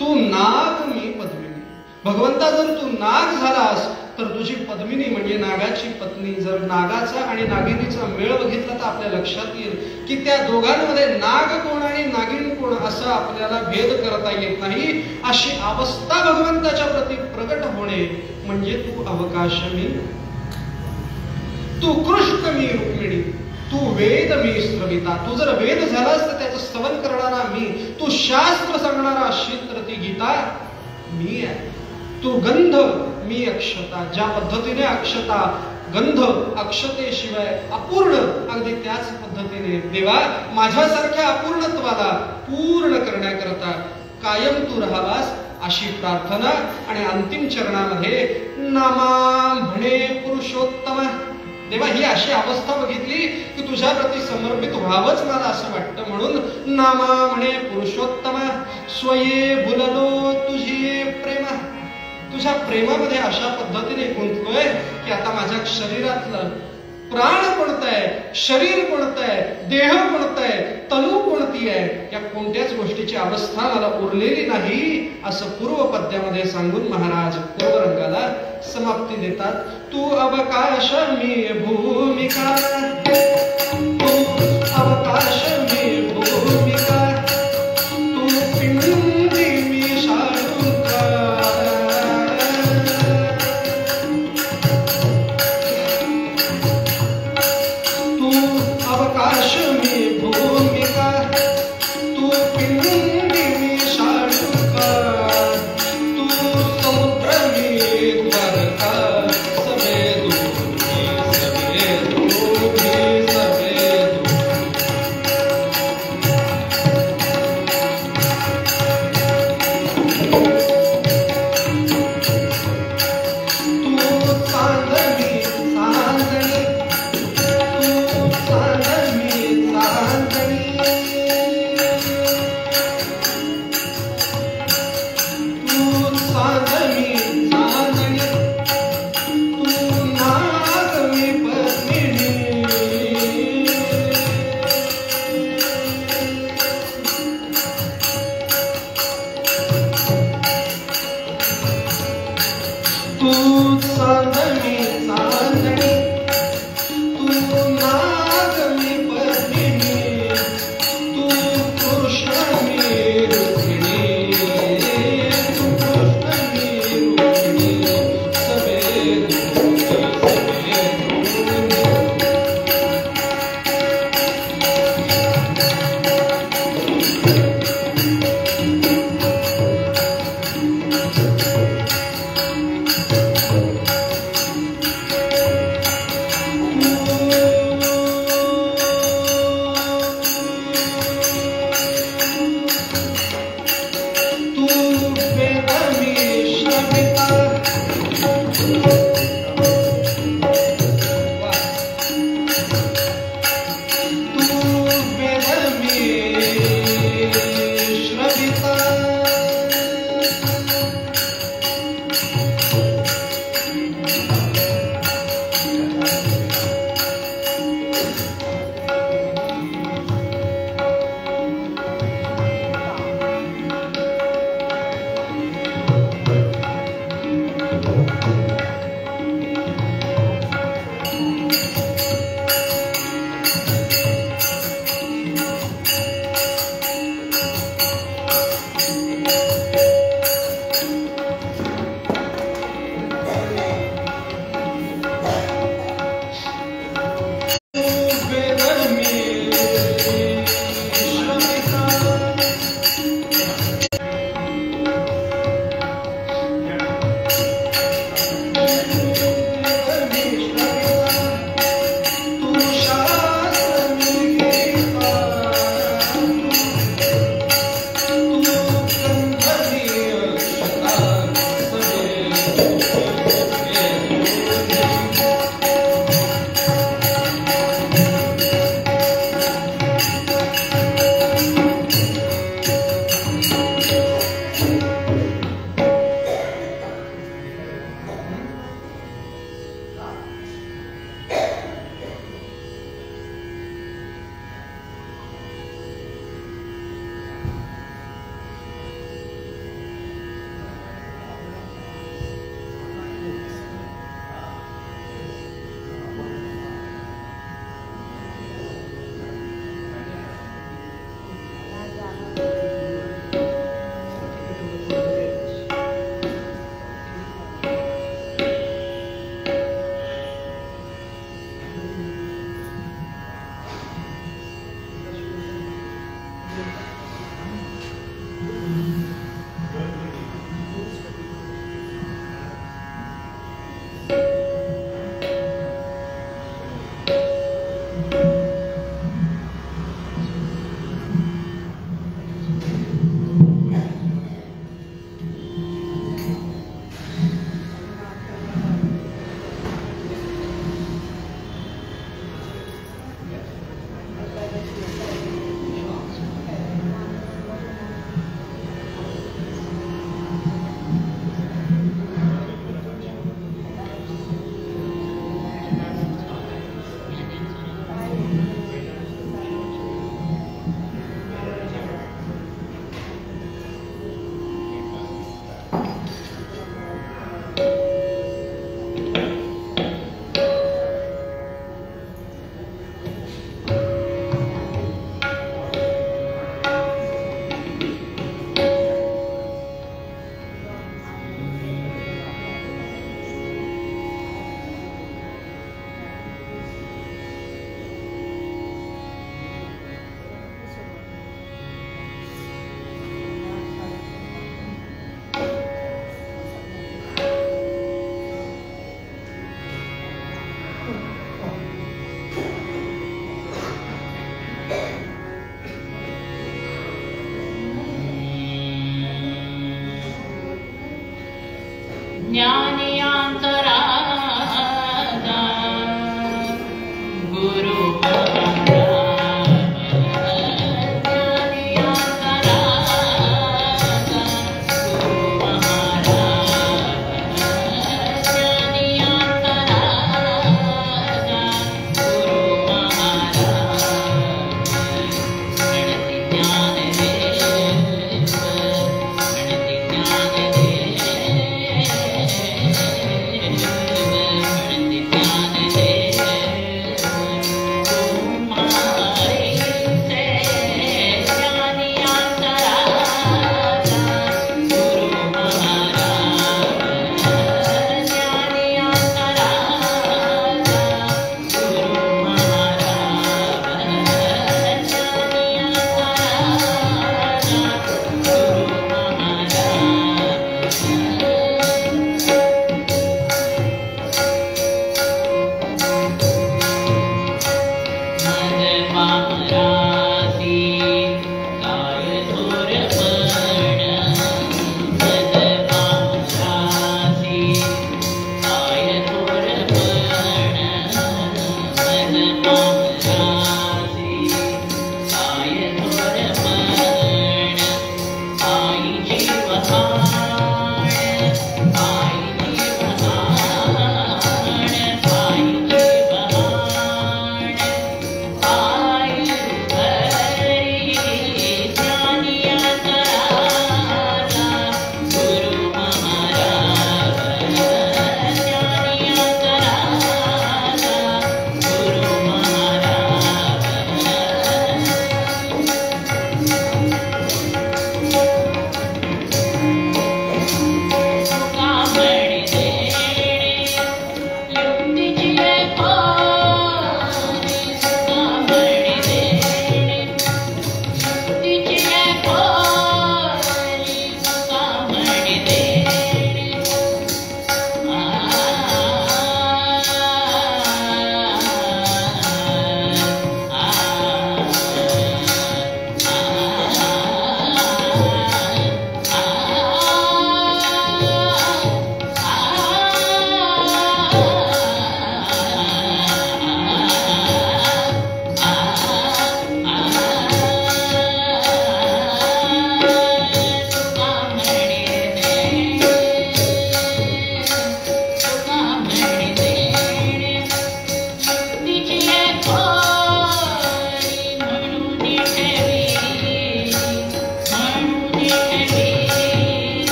तू नाग मी पद्मिनी. भगवंता जर तू नाग झालास तर तुझी पद्मिनी म्हणजे नागाची पत्नी. जर नागाचा आणि नागिनीचा मेळ बघितला तर आपल्या लक्षात येईल की त्या दोघांमध्ये नाग कोण आणि नागिन कोण असं आपल्याला भेद करता येत नाही. अशी अवस्था भगवंताच्या प्रती प्रगट होणे म्हणजे तू अवकाश मी, तू कृष्ण मी रुक्मिणी, तू वेद मी स्रविता. तू जर वेद झालास तर त्याचं स्तवन करणारा मी, तू शास्त्र सांगणारा शीत्रती गीता मी आहे. तू गंध मी अक्षता. ज्या पद्धतीने अक्षता गंध अक्षतेशिवाय अपूर्ण. अगदी त्याच पद्धतीने देवा माझ्यासारख्या अपूर्णत्वाला पूर्ण करण्याकरता कायम तू राहावास अशी प्रार्थना. आणि अंतिम चरणामध्ये नामा म्हणे पुरुषोत्तम. देवा ही अशी अवस्था बघितली की तुझ्या प्रती समर्पित व्हावंच मला असं वाटतं, म्हणून नामा म्हणे पुरुषोत्तम. स्वये भुललो तुझी प्रेम. तुझ्या प्रेमामध्ये अशा पद्धतीने गुंतलोय की आता माझ्या शरीरातलं प्राण कोणतं आहे, शरीर कोणतं आहे, देह कोणतं आहे, तनु कोणती आहे, या कोणत्याच गोष्टीची अवस्था मला उरलेली नाही असं पूर्व पद्यामध्ये सांगून महाराज पूर्वरंगाला समाप्ती देतात. तू अवकाश मी भूमिका, तू अवकाश मी भूमिका, तू पिंडी मी शालुका. तू अवकाश मी भूमिका, तू पिंडी मी शालुका, तू समुद्र मी द्वारका.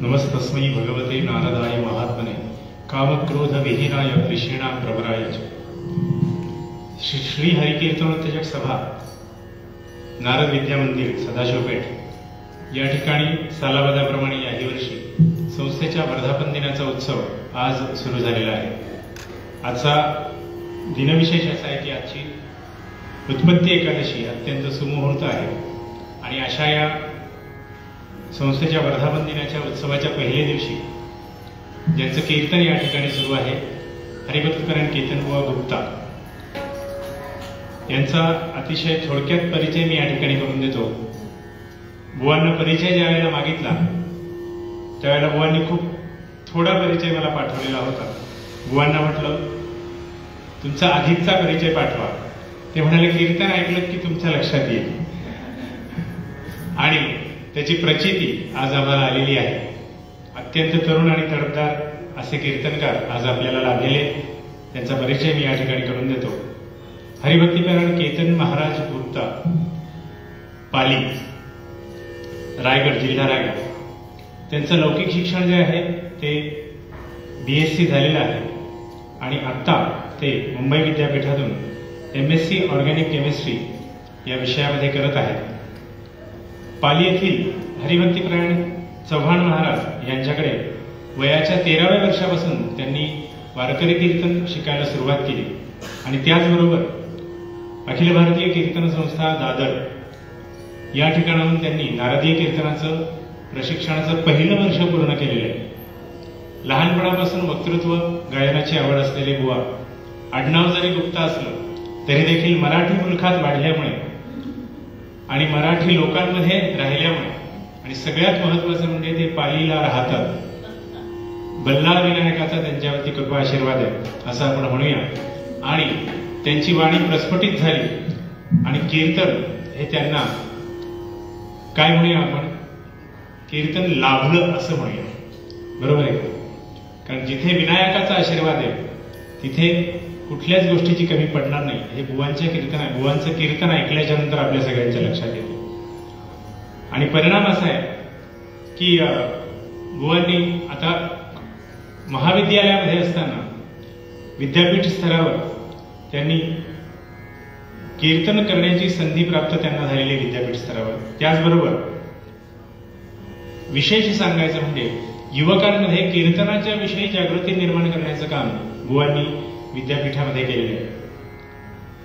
नमस्तस्मै भगवते नारदाय महात्मने कामक्रोध विहीनाय कृष्णा प्रवराय श्री हरिकीर्तनोत्तेजक सभा नारद विद्या मंदिर सदाशिवपेठ या ठिकाणी सालाबादाप्रमाणे याही वर्षी संस्थेच्या वर्धापन दिनाचा उत्सव आज सुरू झालेला आहे. आजचा दिनविशेष असा आहे की आजची उत्पत्ती एकादशी अत्यंत सुमुहूर्त आहे आणि अशा या संस्थेच्या वर्धापन दिनाच्या उत्सवाच्या पहिल्या दिवशी ज्यांचं कीर्तन या ठिकाणी सुरू आहे, हरिभक्तपरायण कीर्तनबुवा गुप्ता यांचा अतिशय थोडक्यात परिचय मी या ठिकाणी करून देतो. बुवांना परिचय ज्या वेळेला मागितला त्यावेळेला बुवांनी खूप थोडा परिचय मला पाठवलेला होता. बुवांना म्हटलं तुमचा अधिकचा परिचय पाठवा. ते म्हणाले कीर्तन ऐकलं की तुमच्या लक्षात येईल. आणि त्याची प्रचिती आज आम्हाला आलेली आहे. अत्यंत तरुण आणि तडफदार असे कीर्तनकार आज आपल्याला लाभलेले, त्यांचा परिचय मी या ठिकाणी करून देतो. हरिभक्तीपरायण केतन महाराज गुप्ता, पाली, रायगड, जिल्हा रायगड. त्यांचं लौकिक शिक्षण जे आहे ते BSc झालेलं आहे आणि आत्ता ते मुंबई विद्यापीठातून MSc ऑर्गॅनिक केमिस्ट्री या विषयामध्ये करत आहेत. पाली येथील हरिभक्तीपरायण चव्हाण महाराज यांच्याकडे वयाच्या 13व्या वर्षापासून त्यांनी वारकरी कीर्तन शिकायला सुरुवात केली आणि त्याचबरोबर अखिल भारतीय कीर्तन संस्था दादर या ठिकाणाहून त्यांनी नारदीय कीर्तनाचं प्रशिक्षणाचं पहिलं वर्ष पूर्ण केलेलं आहे. लहानपणापासून वक्तृत्व गायनाची आवड असलेले बुवा, आडनाव जरी गुप्ता असलं तरी देखील मराठी मुलखात वाढल्यामुळे आणि मराठी लोकांमध्ये राहिल्यामुळे आणि सगळ्यात महत्वाचं म्हणजे ते पालीला राहतात, बल्लाळ विनायकाचा त्यांच्यावरती कृपा आशीर्वाद आहे असं आपण म्हणूया. आणि त्यांची वाणी प्रस्फुटित झाली आणि कीर्तन हे त्यांना काय म्हणूया आपण, कीर्तन लाभलं असं म्हणूया. बरोबर आहे? कारण जिथे विनायकाचा आशीर्वाद आहे तिथे कुठल्याच गोष्टीची कमी पडणार नाही. हे बुवांचं कीर्तन ऐकल्याच्या नंतर आपल्या सगळ्यांच्या लक्षात येते. आणि परिणाम असा आहे की बुवांनी आता महाविद्यालयामध्ये असताना विद्यापीठ स्तरावर त्यांनी कीर्तन करण्याची संधी प्राप्त त्यांना झालेली विद्यापीठ स्तरावर. त्याचबरोबर विशेष सांगायचं म्हणजे युवकांमध्ये कीर्तनाच्या विषयी जागृती निर्माण करण्याचं काम बुवांनी विद्यापीठामध्ये केलेले आहे.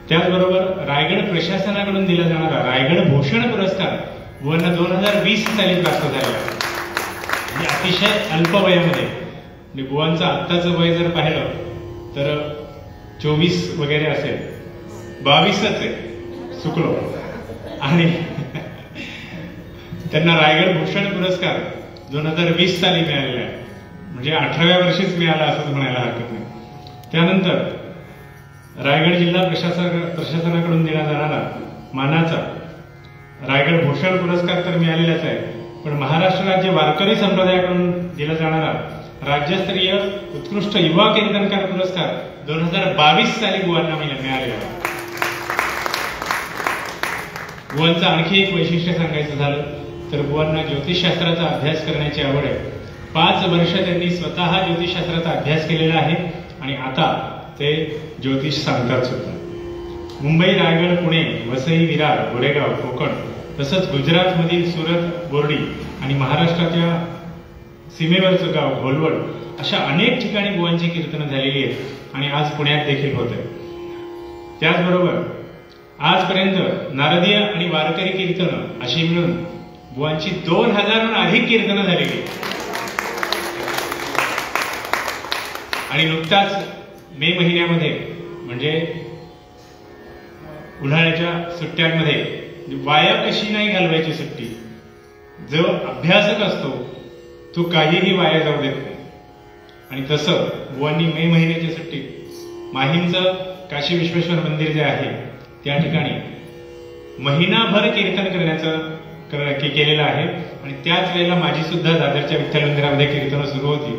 त्याचबरोबर रायगड प्रशासनाकडून दिला जाणारा रायगड भूषण पुरस्कार बुवांना 2020 साली प्राप्त झाला. म्हणजे अतिशय अल्प वयामध्ये. बुवांचं आत्ताचं वय जर पाहिलं तर 24 वगैरे असेल, 22च आहे, चुकलो. आणि त्यांना रायगड भूषण पुरस्कार 2020 साली मिळालेला आहे. म्हणजे 18व्या वर्षीच मिळाला असंच म्हणायला हरकत नाही. त्यानंतर रायगड जिल्हा प्रशासनाकडून दिला जाणारा मानाचा रायगड भूषण पुरस्कार तर मिळालेलाच आहे, पण महाराष्ट्र राज्य वारकरी संप्रदायाकडून दिला जाणारा राज्यस्तरीय उत्कृष्ट युवा कीर्तनकार पुरस्कार 2022 साली बुवांना मिळालेला आहे. बुवांचं आणखी एक वैशिष्ट्य सांगायचं झालं तर बुवांना ज्योतिषशास्त्राचा अभ्यास करण्याची आवड आहे. 5 वर्ष त्यांनी स्वतः ज्योतिषशास्त्राचा अभ्यास केलेला आहे आणि आता ते ज्योतिष सांगतात सुद्धा. मुंबई, रायगड, पुणे, वसई, विरार, गोरेगाव, कोकण तसंच गुजरातमधील सुरत, बोर्डी आणि महाराष्ट्राच्या सीमेवरचं गाव घोलवड अशा अनेक ठिकाणी बुवांची कीर्तनं झालेली आहेत आणि आज पुण्यात देखील होत आहे. त्याचबरोबर आजपर्यंत नारदीय आणि वारकरी कीर्तनं अशी मिळून बुवांची 2000हून अधिक कीर्तनं झालेली. आणि नुकताच मे महिन्यामध्ये म्हणजे उन्हाळ्याच्या सुट्ट्यांमध्ये वाया कशी नाही घालवायची सुट्टी, जो अभ्यासक असतो तो काहीही वाया जाऊ देत नाही. आणि तसं बुवांनी मे महिन्याच्या सुट्टीत माहीमचं काशी विश्वेश्वर मंदिर जे आहे त्या ठिकाणी महिनाभर कीर्तन करण्याचं केलेलं आहे. आणि त्याच वेळेला माझी सुद्धा दादरच्या विठ्ठल मंदिरामध्ये कीर्तनं सुरू होती.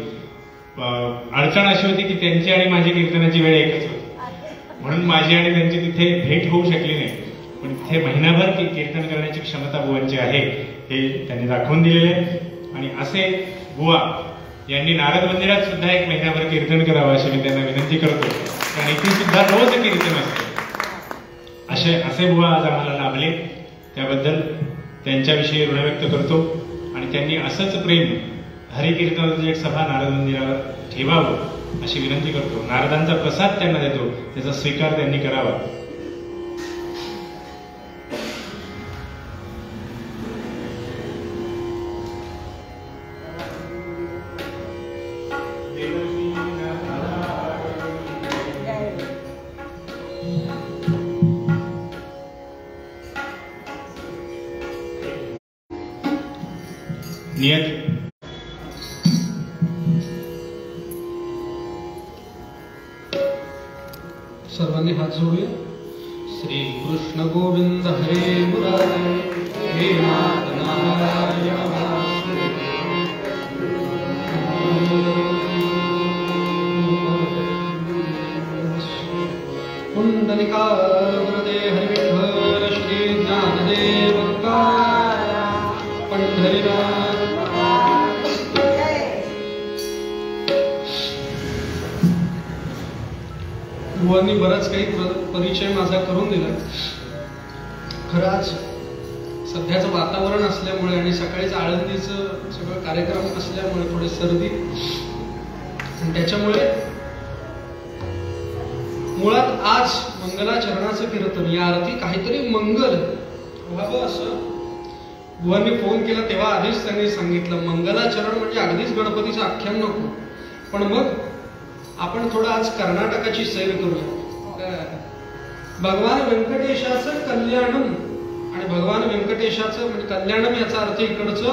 अडचण अशी होती की त्यांची आणि माझी कीर्तनाची वेळ एकच होती, म्हणून माझी आणि त्यांची तिथे भेट होऊ शकली नाही. पण तिथे महिनाभर कीर्तन करण्याची क्षमता बुवांची आहे हे त्यांनी दाखवून दिलेले आहे. आणि असे बुवा यांनी नारद मंदिरात सुद्धा एक महिनाभर कीर्तन करावं अशी मी त्यांना विनंती करतो, कारण इथे सुद्धा रोज कीर्तन असते. असे बुवा आज आम्हाला लाभले, त्याबद्दल त्यांच्याविषयी ऋण व्यक्त करतो. आणि त्यांनी असंच प्रेम हरिकीर्तनाची एक सभा नारद मंदिरावर ठेवावं अशी विनंती करतो. नारदांचा प्रसाद त्यांना देतो, त्याचा स्वीकार त्यांनी करावा. नियत सर्वांनी हात जोडूया. श्री कृष्ण गोविंद हरे मुरारे हे नाथ नारायण पुंडलिका वरदे हरि विठ्ठल श्री ज्ञानदेव पंढरीनाथ. बुवांनी बराच काही परिचय माझा करून दिला. खरं आज सध्याचं वातावरण असल्यामुळे आणि सकाळीच आळंदीचं सगळं कार्यक्रम असल्यामुळे थोडी सर्दी आणि त्याच्यामुळे मुळात आज मंगलाचरणाचं कीर्तन या अर्थी काहीतरी मंगल व्हावं असं बुवांनी फोन केला तेव्हा आधीच त्यांनी सांगितलं. मंगलाचरण म्हणजे अगदीच गणपतीचं आख्यान नको, पण मग आपण थोडं आज कर्नाटकाची सैर करूया. भगवान व्यंकटेशाचं कल्याणम आणि भगवान व्यंकटेशाचं म्हणजे कल्याणम याचा अर्थ इकडचं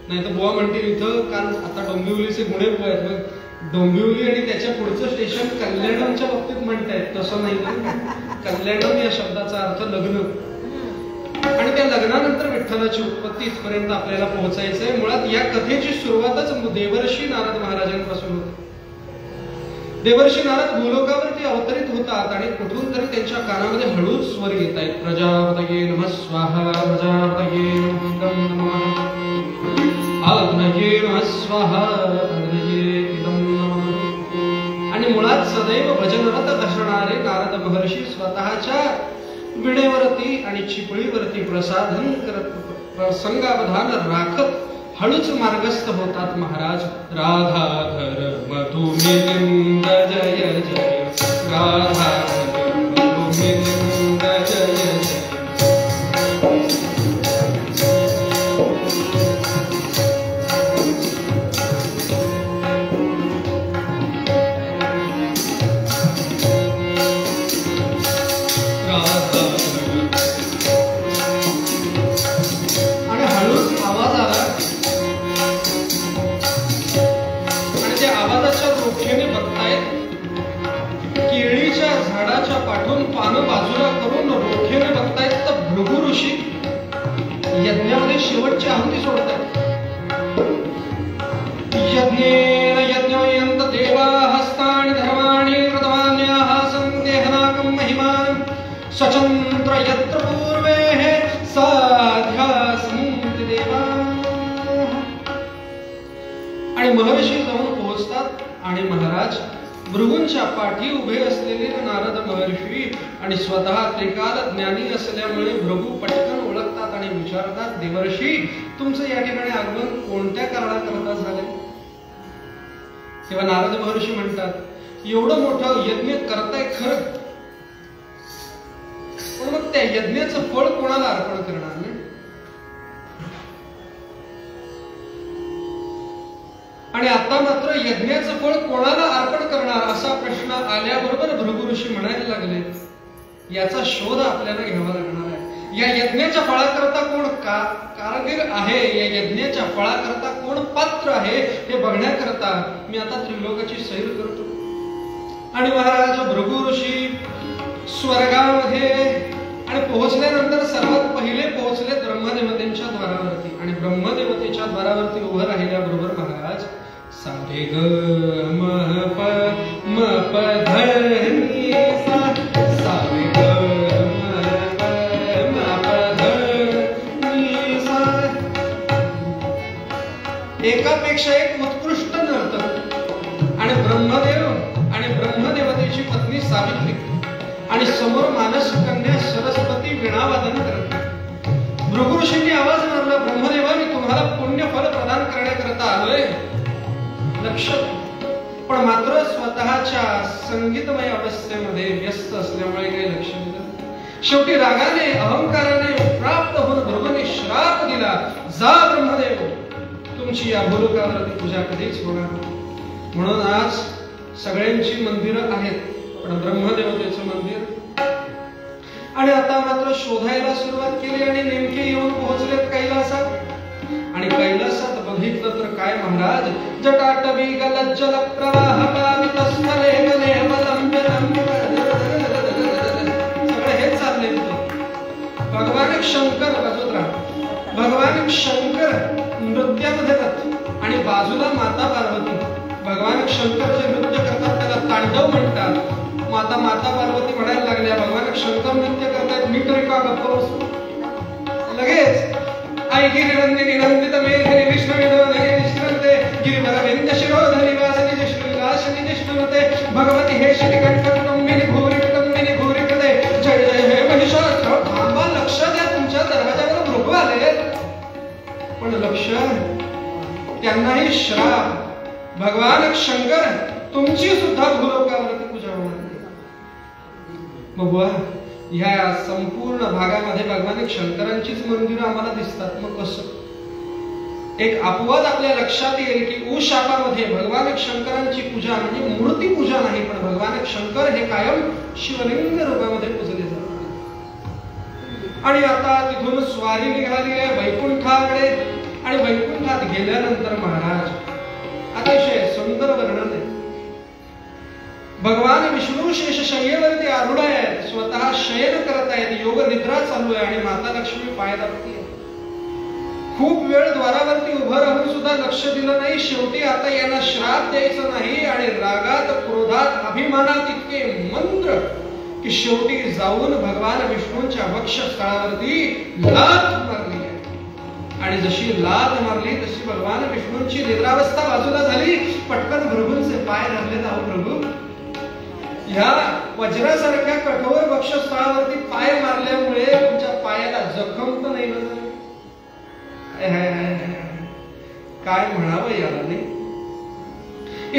नाही तर बुवा म्हणतील इथं कारण आता डोंबिवलीचे गुन्हे बुवा आहेत मग डोंबिवली आणि त्याच्या पुढचं स्टेशन कल्याणमच्या बाबतीत म्हणतायत तसं नाही ना. कल्याणम या शब्दाचा अर्थ लग्न आणि त्या लग्नानंतर विठ्ठलाची उत्पत्ती इथपर्यंत आपल्याला पोहोचायचंय. मुळात या कथेची सुरुवातच देवर्षी नारद महाराजांपासून होते. देवर्षी नारद भूलोकावरती अवतरित होतात आणि कुठून तरी त्यांच्या कानामध्ये हळूच स्वर येत आहेत. प्रजापतये नमः स्वाहा, प्रजापतये नमः, आग्नये नमः स्वाहा, आग्नये इदं नमः. आणि मुळात सदैव भजनरत असणारे नारद महर्षी स्वतःच्या विणेवरती आणि चिपळीवरती प्रसाधन करत प्रसंगावधान राखत हळूच मार्गस्थ होतात. महाराज राधाधर मधुमिलिंद जय जय, राधाधर मधुमिलिंद जय जय. यज्ञामध्ये शेवटची आहुती सोडतात. यज्ञेन यज्ञयन्त देवा हस्तानि धर्माणि कृतवान्याः सन्देहनाकं महिमानं स्वचंद्र यत्र पूर्वेः साध्यासन्ति देवा. आणि महर्षी जाऊन पोहोचतात आणि महाराज भृगूंच्या पाठी उभे असलेले नारद महर्षी आणि स्वतः त्रिकाल ज्ञानी असल्यामुळे भृगू पटकन ओळखतात आणि विचारतात, देवर्षी तुमचं या ठिकाणी आगमन कोणत्या कारणाकरता झाले? तेव्हा नारद महर्षी म्हणतात, एवढं मोठं यज्ञ करताय खरं, पण मग त्या यज्ञाचं फळ कोणाला अर्पण करणार नाही? आणि आता मात्र यज्ञाचं फळ कोणाला अर्पण करणार असा प्रश्न आल्याबरोबर भृगु ऋषी म्हणायला लागले, याचा शोध आपल्याला घ्यावा लागणार आहे. या यज्ञाच्या फळाकरता कोण कारागीर आहे, या यज्ञाच्या फळाकरता कोण पात्र आहे हे बघण्याकरता मी आता त्रिलोकाची सैर करतो. आणि महाराज भृगु ऋषी स्वर्गामध्ये आणि पोहोचल्यानंतर सर्वात पहिले पोहोचले ब्रह्मदेवतेच्या द्वारावरती. आणि ब्रह्मदेवतेच्या द्वारावरती उभं राहिल्याबरोबर महाराज सारे ग म प म प ध नि सा, सारे ग म प म प ध नि सा. एकापेक्षा एक उत्कृष्ट नर्तक आणि ब्रह्मदेव आणि ब्रह्मदेवतेची पत्नी सावित्री आणि समोर मानस कन्या सरस्वती वीणावादन करते. भृगु ऋषींनी आवाज मारला, ब्रह्मदेवा मी तुम्हाला पुण्यफल प्रदान करण्याकरता आलोय, लक्ष. पण मात्र स्वतःच्या संगीतमय अवस्थेमध्ये व्यस्त असल्यामुळे काही लक्ष दिलं. शेवटी रागाने अहंकाराने प्राप्त होऊन भृगूने श्राप दिला, जा ब्रह्मदेव, तुमची या भूलोकावरती पूजा कधीच होणार. म्हणून आज सगळ्यांची मंदिरं आहेत, पण ब्रह्मदेवतेचं मंदिर. आणि आता मात्र शोधायला सुरुवात केली आणि नेमके येऊन पोहोचलेत कैलासात. आणि कैलासात बघितलं तर काय महाराज, जटाटवी गलज्जल प्रवाह पावितस्थले गले वलंब्य सगळं हेच चाललंय. भगवान शंकर बाजूत राहतात, भगवान शंकर नृत्यामध्ये जातात आणि बाजूला माता पार्वती. भगवान शंकर जे नृत्य करतात त्याला तांडव म्हणतात. माता पार्वती म्हणायला लागल्या, भगवान शंकर नृत्य करतायत, मी तरी का गप्प बसू. लगेच आई गिरिनंदिनी नंदित मेघनी विष्णुविनोदे निश्रंते गिरिवर विंध्य शिरोधरी वासनी जिष्णुविलासनी जिष्णुते भगवती हे श्रीकंठकुटुंबिनी भूरी कुटुंबिनी भूरी कृते जय जय हे महिषासुर. थांबा, लक्ष द्या, तुमच्या दरवाजावर भृगू आले. पण लक्ष, त्यांनाही श्राप. भगवान शंकर तुमची सुद्धा भूलोकावरती पूजा होणार. बघूया, ह्या संपूर्ण भागामध्ये भगवान शंकरांचीच मंदिरं आम्हाला दिसतात. मग कसं? एक अपवाद आपल्या लक्षात येईल की उशापामध्ये भगवान शंकरांची पूजा म्हणजे मूर्ती पूजा नाही, पण भगवान शंकर हे कायम शिवलिंग रूपामध्ये पूजले जातात. आणि आता तिथून स्वारी निघाली आहे वैकुंठाकडे. आणि वैकुंठात गेल्यानंतर महाराज अतिशय सुंदर वर्णन आहे. भगवान विष्णू शेषशय्येवरती आरूढ आहेत, स्वतः शयन करत आहेत, योग निद्रा चालू आहे आणि माता लक्ष्मी पाय दाबती आहे. खूप वेळ द्वारावरती उभं राहून सुद्धा लक्ष दिलं नाही. शेवटी आता यांना श्राप द्यायचं नाही आणि रागात क्रोधात अभिमानात इतके मंत्र की शेवटी जाऊन भगवान विष्णूंच्या वक्षस्थळावरती लाथ मारली. आणि जशी लाथ मारली तशी भगवान विष्णूंची निद्रावस्था बाजूला झाली. पटकन भृगूंचे पाय धरले. जाऊ प्रभू, ह्या वज्रासारख्या कठोर वक्षस्थळावरती पाय मारल्यामुळे तुमच्या पायाला जखम तर नाही ना? काय म्हणावं याला नाही.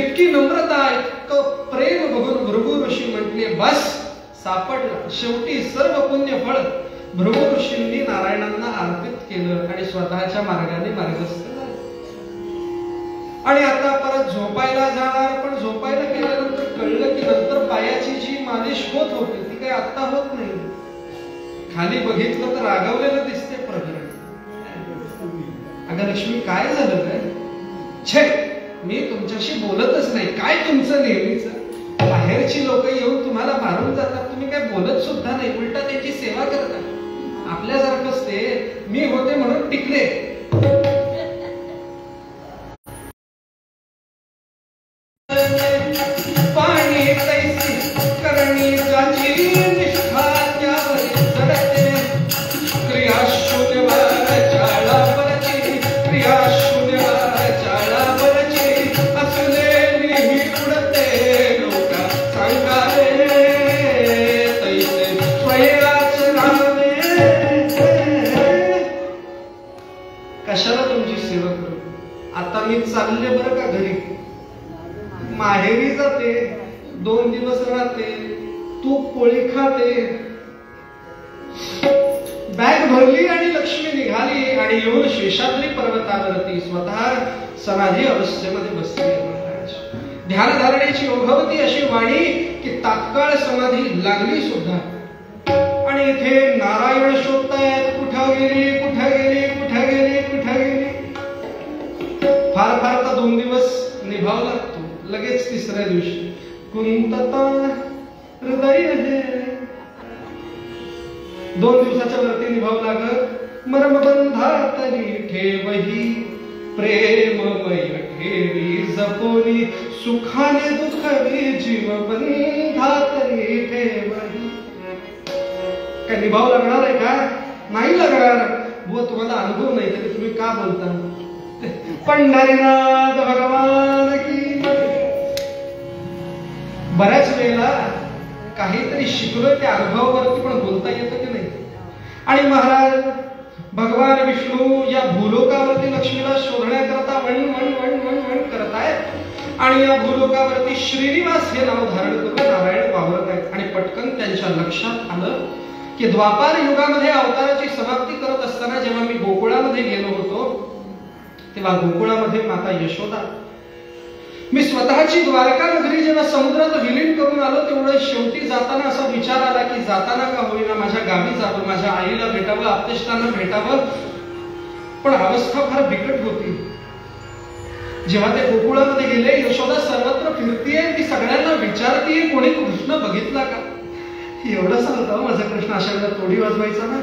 इतकी नम्रता, इतकं प्रेम बघून भृगू ऋषी म्हटले, बस सापडला. शेवटी सर्व पुण्य फळ भृगू ऋषींनी नारायणांना अर्पित केलं आणि स्वतःच्या मार्गाने मार्गस्थ झाले. आणि आता परत झोपायला जाणार. पण झोपायला गेल्यानंतर कळलं की नंतर पायाची जी मालिश होत होती ती काही आता होत नाही. खाली बघितलं तर रागावलेलं दिसते प्रकरण. अगं लक्ष्मी, काय झालं काय? छे, मी तुमच्याशी बोलतच नाही. काय तुमचं नेहमीच? बाहेरची लोक येऊन तुम्हाला मारून जातात, तुम्ही काय बोलत सुद्धा नाही, उलटा त्यांची सेवा करता. आपल्यासारखंच ते मी होते म्हणून टिकले. पाणी तैसी करणी जाची निष्ठा त्यावरी जडते. क्रिया शून्यवर चाळा परची, क्रिया शून्यवर चाळा परची. असले नेहमी उडते लोक सांगावे तैसे स्वयंच राहावे. कशाला तुमची सेवा करू? आता मी चालले बरं का घरी. माहेरी जाते, 2 दिवस राहते, तूप पोळी खाते. बॅग भरली आणि लक्ष्मी निघाली आणि येऊन शेषाद्री पर्वतावरती स्वतः समाधी अवस्थेमध्ये बसली. ध्यान धारणेची ओघवती अशी वाणी की तात्काळ समाधी लागली सुद्धा. आणि इथे नारायण शोधतायत, कुठं गेली, कुठं गेली, कुठं गेली, कुठं गेली. फार फार तर 2 दिवस निभाव लागतो. लगेच 3ऱ्या दिवशी कुंतता हृदय हे. 2 दिवसाच्या वरती निभाव लागत. मर्मबंधातली ठेवही प्रेममय ठेवी जपोनी. सुखाने दुःखवी जीव बंधातली ठेवही. काय निभाव लागणार आहे का? नाही लागणार. बुवा, तुम्हाला अनुभव नाही तरी तुम्ही का बोलता? पंढरीनाथ भगवान की. बऱ्याच वेळेला काहीतरी शिकलोय त्या अनुभवावरती पण बोलता येतं की नाही. आणि महाराज भगवान विष्णू या भूलोकावरती लक्ष्मीला शोधण्याकरता वण वण वण वण वण करतायत. आणि या भूलोकावरती श्रीनिवास हे नाव धारण करून नारायण वावरत आहेत. आणि पटकन त्यांच्या लक्षात आलं की द्वापार युगामध्ये अवताराची समाप्ती करत असताना जेव्हा मी गोकुळामध्ये गेलो होतो तेव्हा गोकुळामध्ये माता यशोदा, मी स्वतःची द्वारका नगरी जेव्हा समुद्रात विलीन करून आलो तेवढं शेवटी जाताना असा विचार आला की जाताना का होईना माझ्या गावी जावं, माझ्या आईला भेटावं, आप्तेष्टांना भेटावं. पण अवस्था फार बिकट होती. जेव्हा ते गोकुळामध्ये गेले, यशोदा सर्वत्र फिरतीये, ती सगळ्यांना विचारतीये कोणी कृष्ण बघितला का. एवढं सांगतो माझा कृष्ण अशा वेळेला तोडी वाजवायचा ना,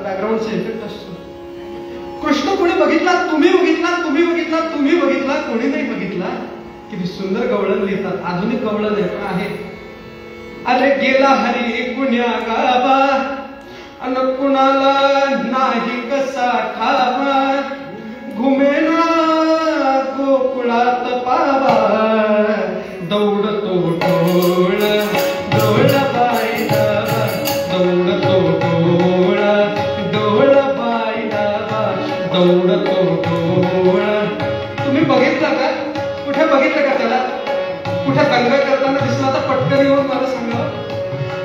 बॅकग्राऊंडचा इफेक्ट असतो. कृष्ण कोणी बघितला, तुम्ही बघितला, तुम्ही बघितला, तुम्ही बघितला, कोणी नाही बघितला. किती सुंदर गवळण लिहितात, आधुनिक गवळण आहे. अरे गेला हरी पुण्या गावा, अन कुणाला नाही कसा ठावा, घुमेना गोकुळात पावा, दौडतो ढोळ डोळ बाई दावा, दौडतो ढोळ डोळ बाई दावा, दौडतो ढोळ. तुम्ही बघितला का? कुठे बघितलं का त्याला? कुठे दंगा करताना दिसला तर पटकन येऊन मला सांगा.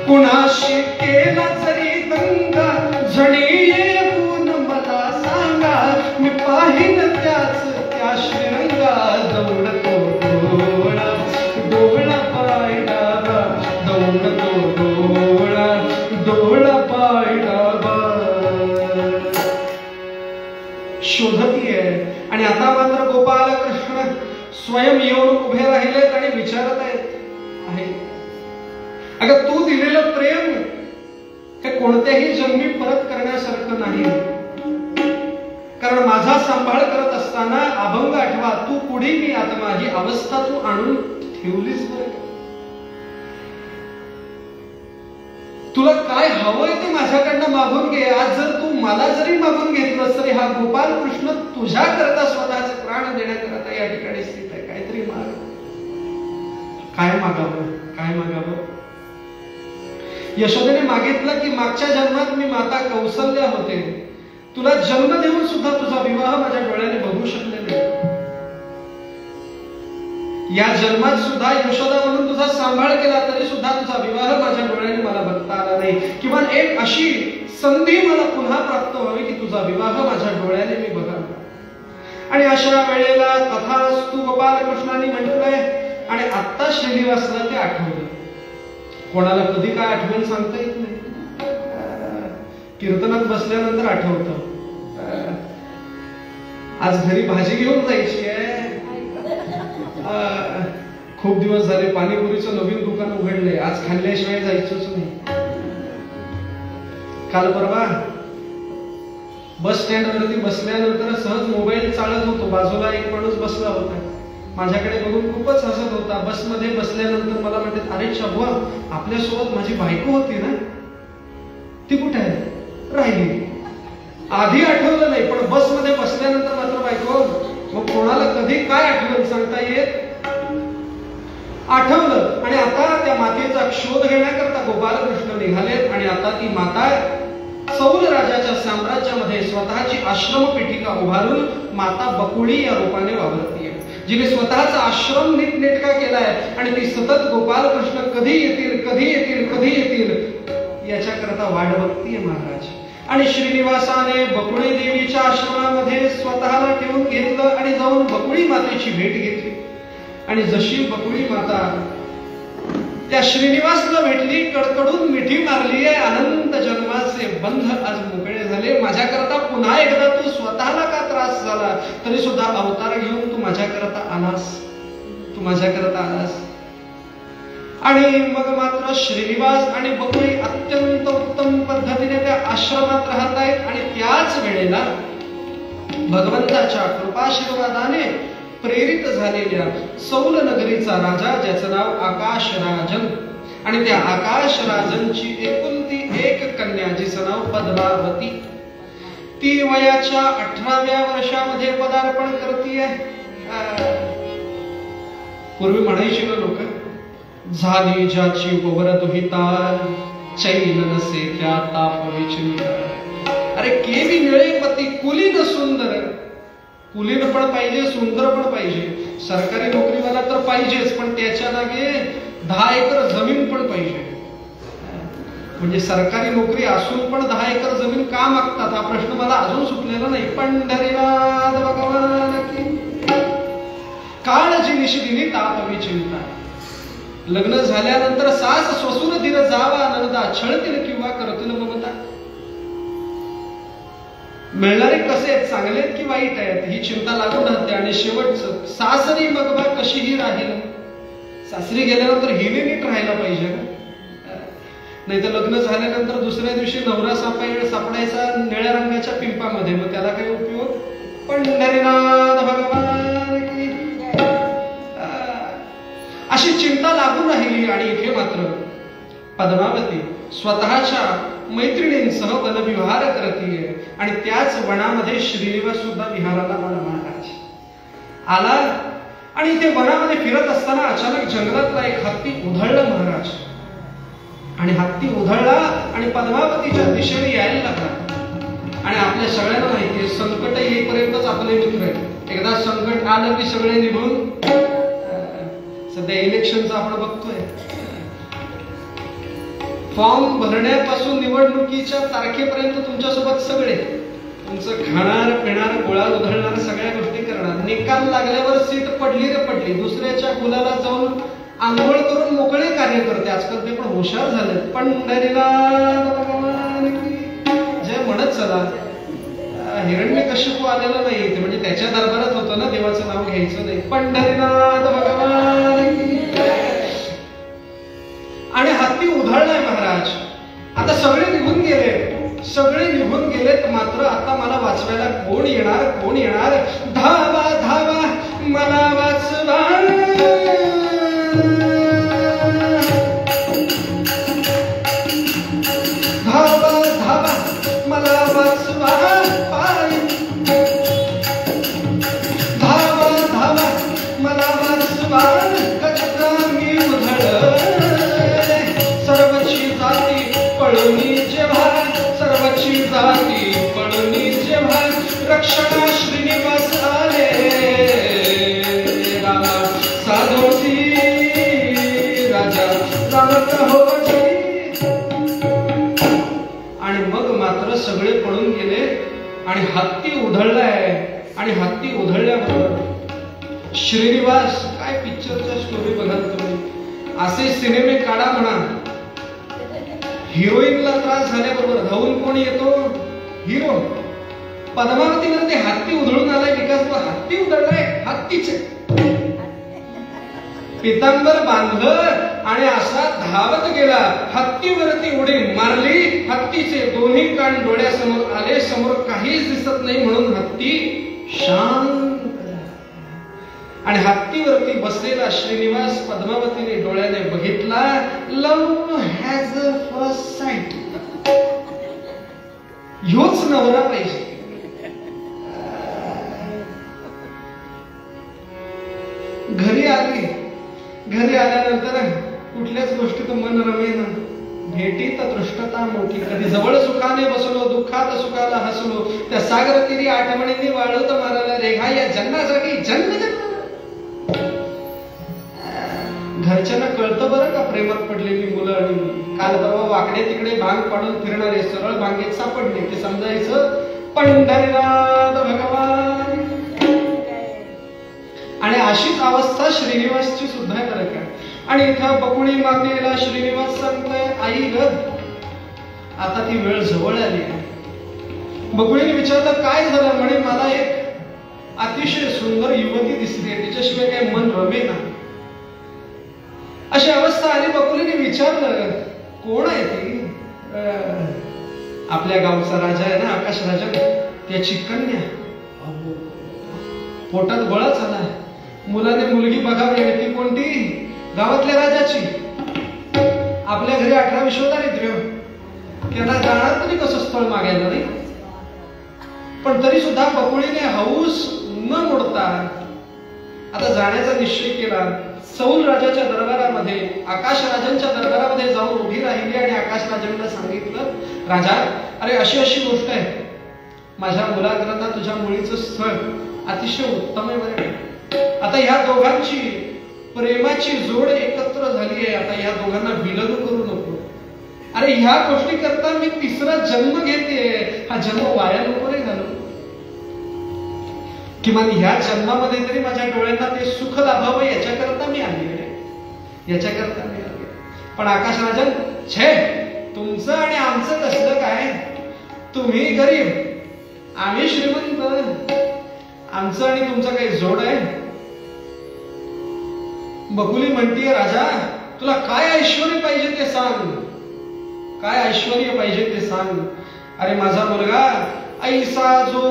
कुणाशी केला जरी दंगा, झणी येऊन मला सांगा, मी पाहिन त्याच त्या श्रीरंगा, दौडतो डोळा डोळा पाय डाबा, दौडतो डोळा डोळा पाय डाबा. शोधतीये. आणि आता मात्र गोपाल कृष्ण स्वयं येऊन उभे राहिलेत आणि विचारत आहेत. अगं तू दिलेलं प्रेम हे कोणत्याही जन्मी परत करण्यासारखं नाही. कारण माझा सांभाळ करत असताना अभंग आठवा, तू पुढे मी आता माझी अवस्था तू आणून ठेवलीच बरं. तुला काय हवंय ते माझ्याकडनं मागून घे. आज जर तू मला जरी मागून घेतलंस तरी हा गोपाल कृष्ण तुझ्या करता स्वतःचे प्राण देण्याकरता या ठिकाणी स्थित आहे. काहीतरी माग. काय मागावं, काय मागावं. यशोदेने मागितलं की मागच्या जन्मात मी माता कौसल्या होते, तुला जन्म देऊन सुद्धा तुझा विवाह माझ्या डोळ्याने बघू शकले नाही. या जन्मात सुद्धा यशोदा म्हणून तुझा सांभाळ केला तरी सुद्धा तुझा विवाह माझ्या डोळ्याने मला बघता आला नाही. किमान एक अशी संधी मला पुन्हा प्राप्त व्हावी की तुझा विवाह माझ्या डोळ्याने मी बघावा. आणि अशा वेळेला तथास्तु गोपाल कृष्णाने म्हटलंय. आणि आता श्रीनिवासला ते आठवलं. कोणाला कधी काय आठवण सांगता येत नाही. कीर्तनात बसल्यानंतर आठवतं. आज घरी भाजी घेऊन जायची आहे. खूप दिवस झाले पाणीपुरीचं नवीन दुकान उघडलंय, आज खाल्ल्याशिवाय जायचंच नाही. काल परवा बस स्टँड वरती बसल्यानंतर सहज मोबाईल चालत होतो. बाजूला एक माणूस बसला होता, माझ्याकडे बघून खूपच हसत होता. बसमध्ये बसल्यानंतर मला म्हणतात, अरे शबवा, आपल्यासोबत माझी बायको होती ना, ती कुठे आहे? राहिली. आधी आठवलं नाही, पण बसमध्ये बसल्यानंतर मात्र बायको. मग कोणाला कधी काय आठवण सांगता येत. आठवलं. आणि आता त्या मातेचा शोध घेण्याकरता गोपाल कृष्ण निघालेत. आणि आता ती माता सौर राजाच्या साम्राज्यामध्ये स्वतःची आश्रम पेटिका उभारून माता बकुळी या रूपाने वावरतीये, जिने स्वतःचा आश्रम नीटनेटका केलाय. आणि ती सतत गोपाल कृष्ण कधी येतील, कधी येतील, कधी येतील याच्याकरता वाट बघतीये महाराज. आणि श्रीनिवासाने बकुळी देवीच्या आश्रमामध्ये स्वतःला ठेवून घेतलं आणि जाऊन बकुळी मातेची भेट घेतली. आणि जशी बकुळी माता त्या श्रीनिवासला भेटली, कडकडून मिठी मारली आहे. अनंत जन्माचे बंध आज मोकळे झाले. माझ्याकरता पुन्हा एकदा तू स्वतःला का त्रास झाला तरी सुद्धा अवतार घेऊन तू माझ्याकरता आलास, तू माझ्याकरता आलास. आणि मग मात्र श्रीनिवास आणि बकुळी अत्यंत उत्तम पद्धतीने त्या आश्रमात राहत आहेत. आणि त्याच वेळेला भगवंताच्या कृपाशीर्वादाने प्रेरित झालेल्या सौल नगरीचा राजा, ज्याचं नाव आकाशराजन, आणि त्या आकाशराजनची एकुलती एक कन्या जिचं नाव पद्मावती, ती वयाच्या 18व्या वर्षामध्ये पदार्पण करतीये. पूर्वी म्हणायची ना लोक, झाली ज्याची ववर दुहिता, चैन नसे त्या ताप विचिंता. अरे केली निळे पती कुलीन सुंदर. कुलीन पण पाहिजे, सुंदर पण पाहिजे. सरकारी नोकरीवाला तर पाहिजेच, पण त्याच्या जागे 10 एकर जमीन पण पाहिजे. म्हणजे सरकारी नोकरी असून पण 10 एकर जमीन का मागतात हा प्रश्न मला अजून सुटलेला नाही. पंढरीनाथ भगवान की काळजी निशिदिनी ताप विचिंता. लग्न झाल्यानंतर सास स्वसूर धीर जावा नंदा, छळतील किंवा करतील ममता. मिळणारे कसे आहेत, चांगले आहेत की वाईट आहेत, ही चिंता लागून राहते. आणि शेवटचं, सासरी मगबा कशीही राहील. सासरी गेल्यानंतर हिने नीट राहायला पाहिजे ना, नाही तर लग्न झाल्यानंतर दुसऱ्या दिवशी नवरा सापडायचा निळ्या रंगाच्या पिंपामध्ये, मग त्याला काही उपयोग. पंढरीनाथ भगवान की अशी चिंता लागून राहिली. आणि इथे मात्र पद्मावती स्वतःच्या मैत्रिणींसह वनविहार करतीये. आणि त्याच वनामध्ये श्रीनिवास सुद्धा विहाराला आला. महाराज आला आणि इथे वनामध्ये फिरत असताना अचानक जंगलातला एक हत्ती उधळला महाराज. आणि हत्ती उधळला आणि पद्मावतीच्या दिशेने यायला लागला. आणि आपल्या सगळ्यांना माहितीये संकट येईपर्यंतच आपले मित्र आहेत. एकदा संकट आलं की सगळे निघून. सध्या इलेक्शनचं आपण बघतोय, फॉर्म भरण्यापासून निवडणुकीच्या तारखेपर्यंत तुमच्यासोबत सगळे, तुमचं खाणार पिणार गोळा उधळणार सगळ्या गोष्टी करणार. निकाल लागल्यावर सीट पडली रे पडली, दुसऱ्याच्या गुलाला जाऊन आंघोळ करून मोकळे कार्य करते. आजकाल ते पण हुशार झाले. पंढरीनाथ भगवान की जय म्हणत चला. हिरण्यकश्यपू आलेला नाही ते, म्हणजे त्याच्या दरबारात होतं ना, देवाचं नाव घ्यायचं नाही. पंढरीनाथ भगवान की. आणि हत्ती उधळलाय महाराज. आता सगळे निघून गेले, सगळे निघून गेलेत. मात्र आता मला वाचवायला कोण येणार, कोण येणार. धावा धावा मला वाचवा, धावा धावा मला वाचवा पाय, धावा धावा मला वाचवा. कचका मी उधळले सर्वची जाती पळूनी जेव्हा, सर्वची जाती पळूनी जेव्हा. रक्षणा श्रीनिवास आले रामा साधोजी राजा रामत होजी. आणि मग मात्र सगळे पळून गेले. आणि हत्ती उधळलाय. आणि हत्ती उधळल्याबरोबर श्रीनिवास, काय पिक्चरच्या स्टोरी बघाल तुम्ही, असे सिनेमे काढा म्हणा. हिरोईनला त्रास झाल्याबरोबर धावून कोण येतो, हिरो. पद्मावतीवर ते हत्ती उधळून आलाय, विकास हत्ती उधळलाय, हत्तीचे पितांबर बांधलं आणि असा धावत गेला. हत्तीवरती उडी मारली. हत्तीचे दोन्ही कान डोळ्यासमोर आले. समोर काहीच दिसत नाही म्हणून हत्ती शांत. आणि हत्तीवरती बसलेला श्रीनिवास पद्मावतीने डोळ्याने बघितला. Love has a first sight. ह्योच नवरा पाहिजे. घरी आली. घरी आल्यानंतर कुठल्याच गोष्टीत मन रमेना. भेटीत दृष्टता मोठी. कधी जवळ सुखाने बसलो, दुःखात सुखाला हसलो. त्या सागर तीरी आठवणींनी वाळत मारायला रेघा. या जन्मासाठी जन्म घरच्यांना कळतं बरं का प्रेमात पडलेली मुलं. आणि काल परवा वाकडे तिकडे भांग पाडून फिरणारे सरळ भांगेत सापडले की समजायचं पंढरीनाथ भगवान. आणि अशीच अवस्था श्रीनिवासची सुद्धा आहे बरं का. आणि इथं बकुळी मातेला श्रीनिवास सांगतोय, आई ग आता ती वेळ जवळ आली. बकुळीने विचारलं काय झालं. म्हणे मला एक अतिशय सुंदर युवती दिसते, तिच्याशिवाय काही मन रमेना. अशी अवस्था आली. बकुलीने विचारलं कोण आहे ती. आपल्या गावचा राजा आहे ना, आकाश राजा, त्याची कन्या. पोटात बळच आला. मुलाने मुलगी बघावी. ती कोणती, गावातल्या राजाची. आपल्या घरी 18 विश्वदारिद्र्य. त्यांना जाणार तरी कसं स्थळ मागायला नाही. पण तरी सुद्धा बकुळीने हौस न मोडता आता जाण्याचा निश्चय केला. सौल राजाच्या दरबारामध्ये, आकाश राजांच्या दरबारामध्ये जाऊन उभी राहिली. आणि आकाश राजांना सांगितलं, राजा अरे अशी अशी गोष्ट आहे, माझ्या मुलाकरता तुझ्या मुलीचं स्थळ अतिशय उत्तम आहे बरं. आता ह्या दोघांची प्रेमाची जोड एकत्र झाली आहे. आता ह्या दोघांना विलग करू नको. अरे ह्या गोष्टी करता मी तिसरा जन्म घेते. हा जन्म वाया नको रे घालू. किमान ह्या जन्मामध्ये तरी माझ्या डोळ्यांना ते सुख लाभावं याच्याकरता मी आली आहे, याच्याकरता मी आली. पण आकाश राजन, छे तुमचं आणि आमचं कसलं काय. तुम्ही गरीब आम्ही श्रीमंत, आमचं आणि तुमचं काही जोड आहे? बकुली म्हणतीये, राजा तुला काय ऐश्वर्य पाहिजे ते सांग, काय ऐश्वर्य पाहिजे ते सांग. अरे माझा मुलगा, ऐसा जो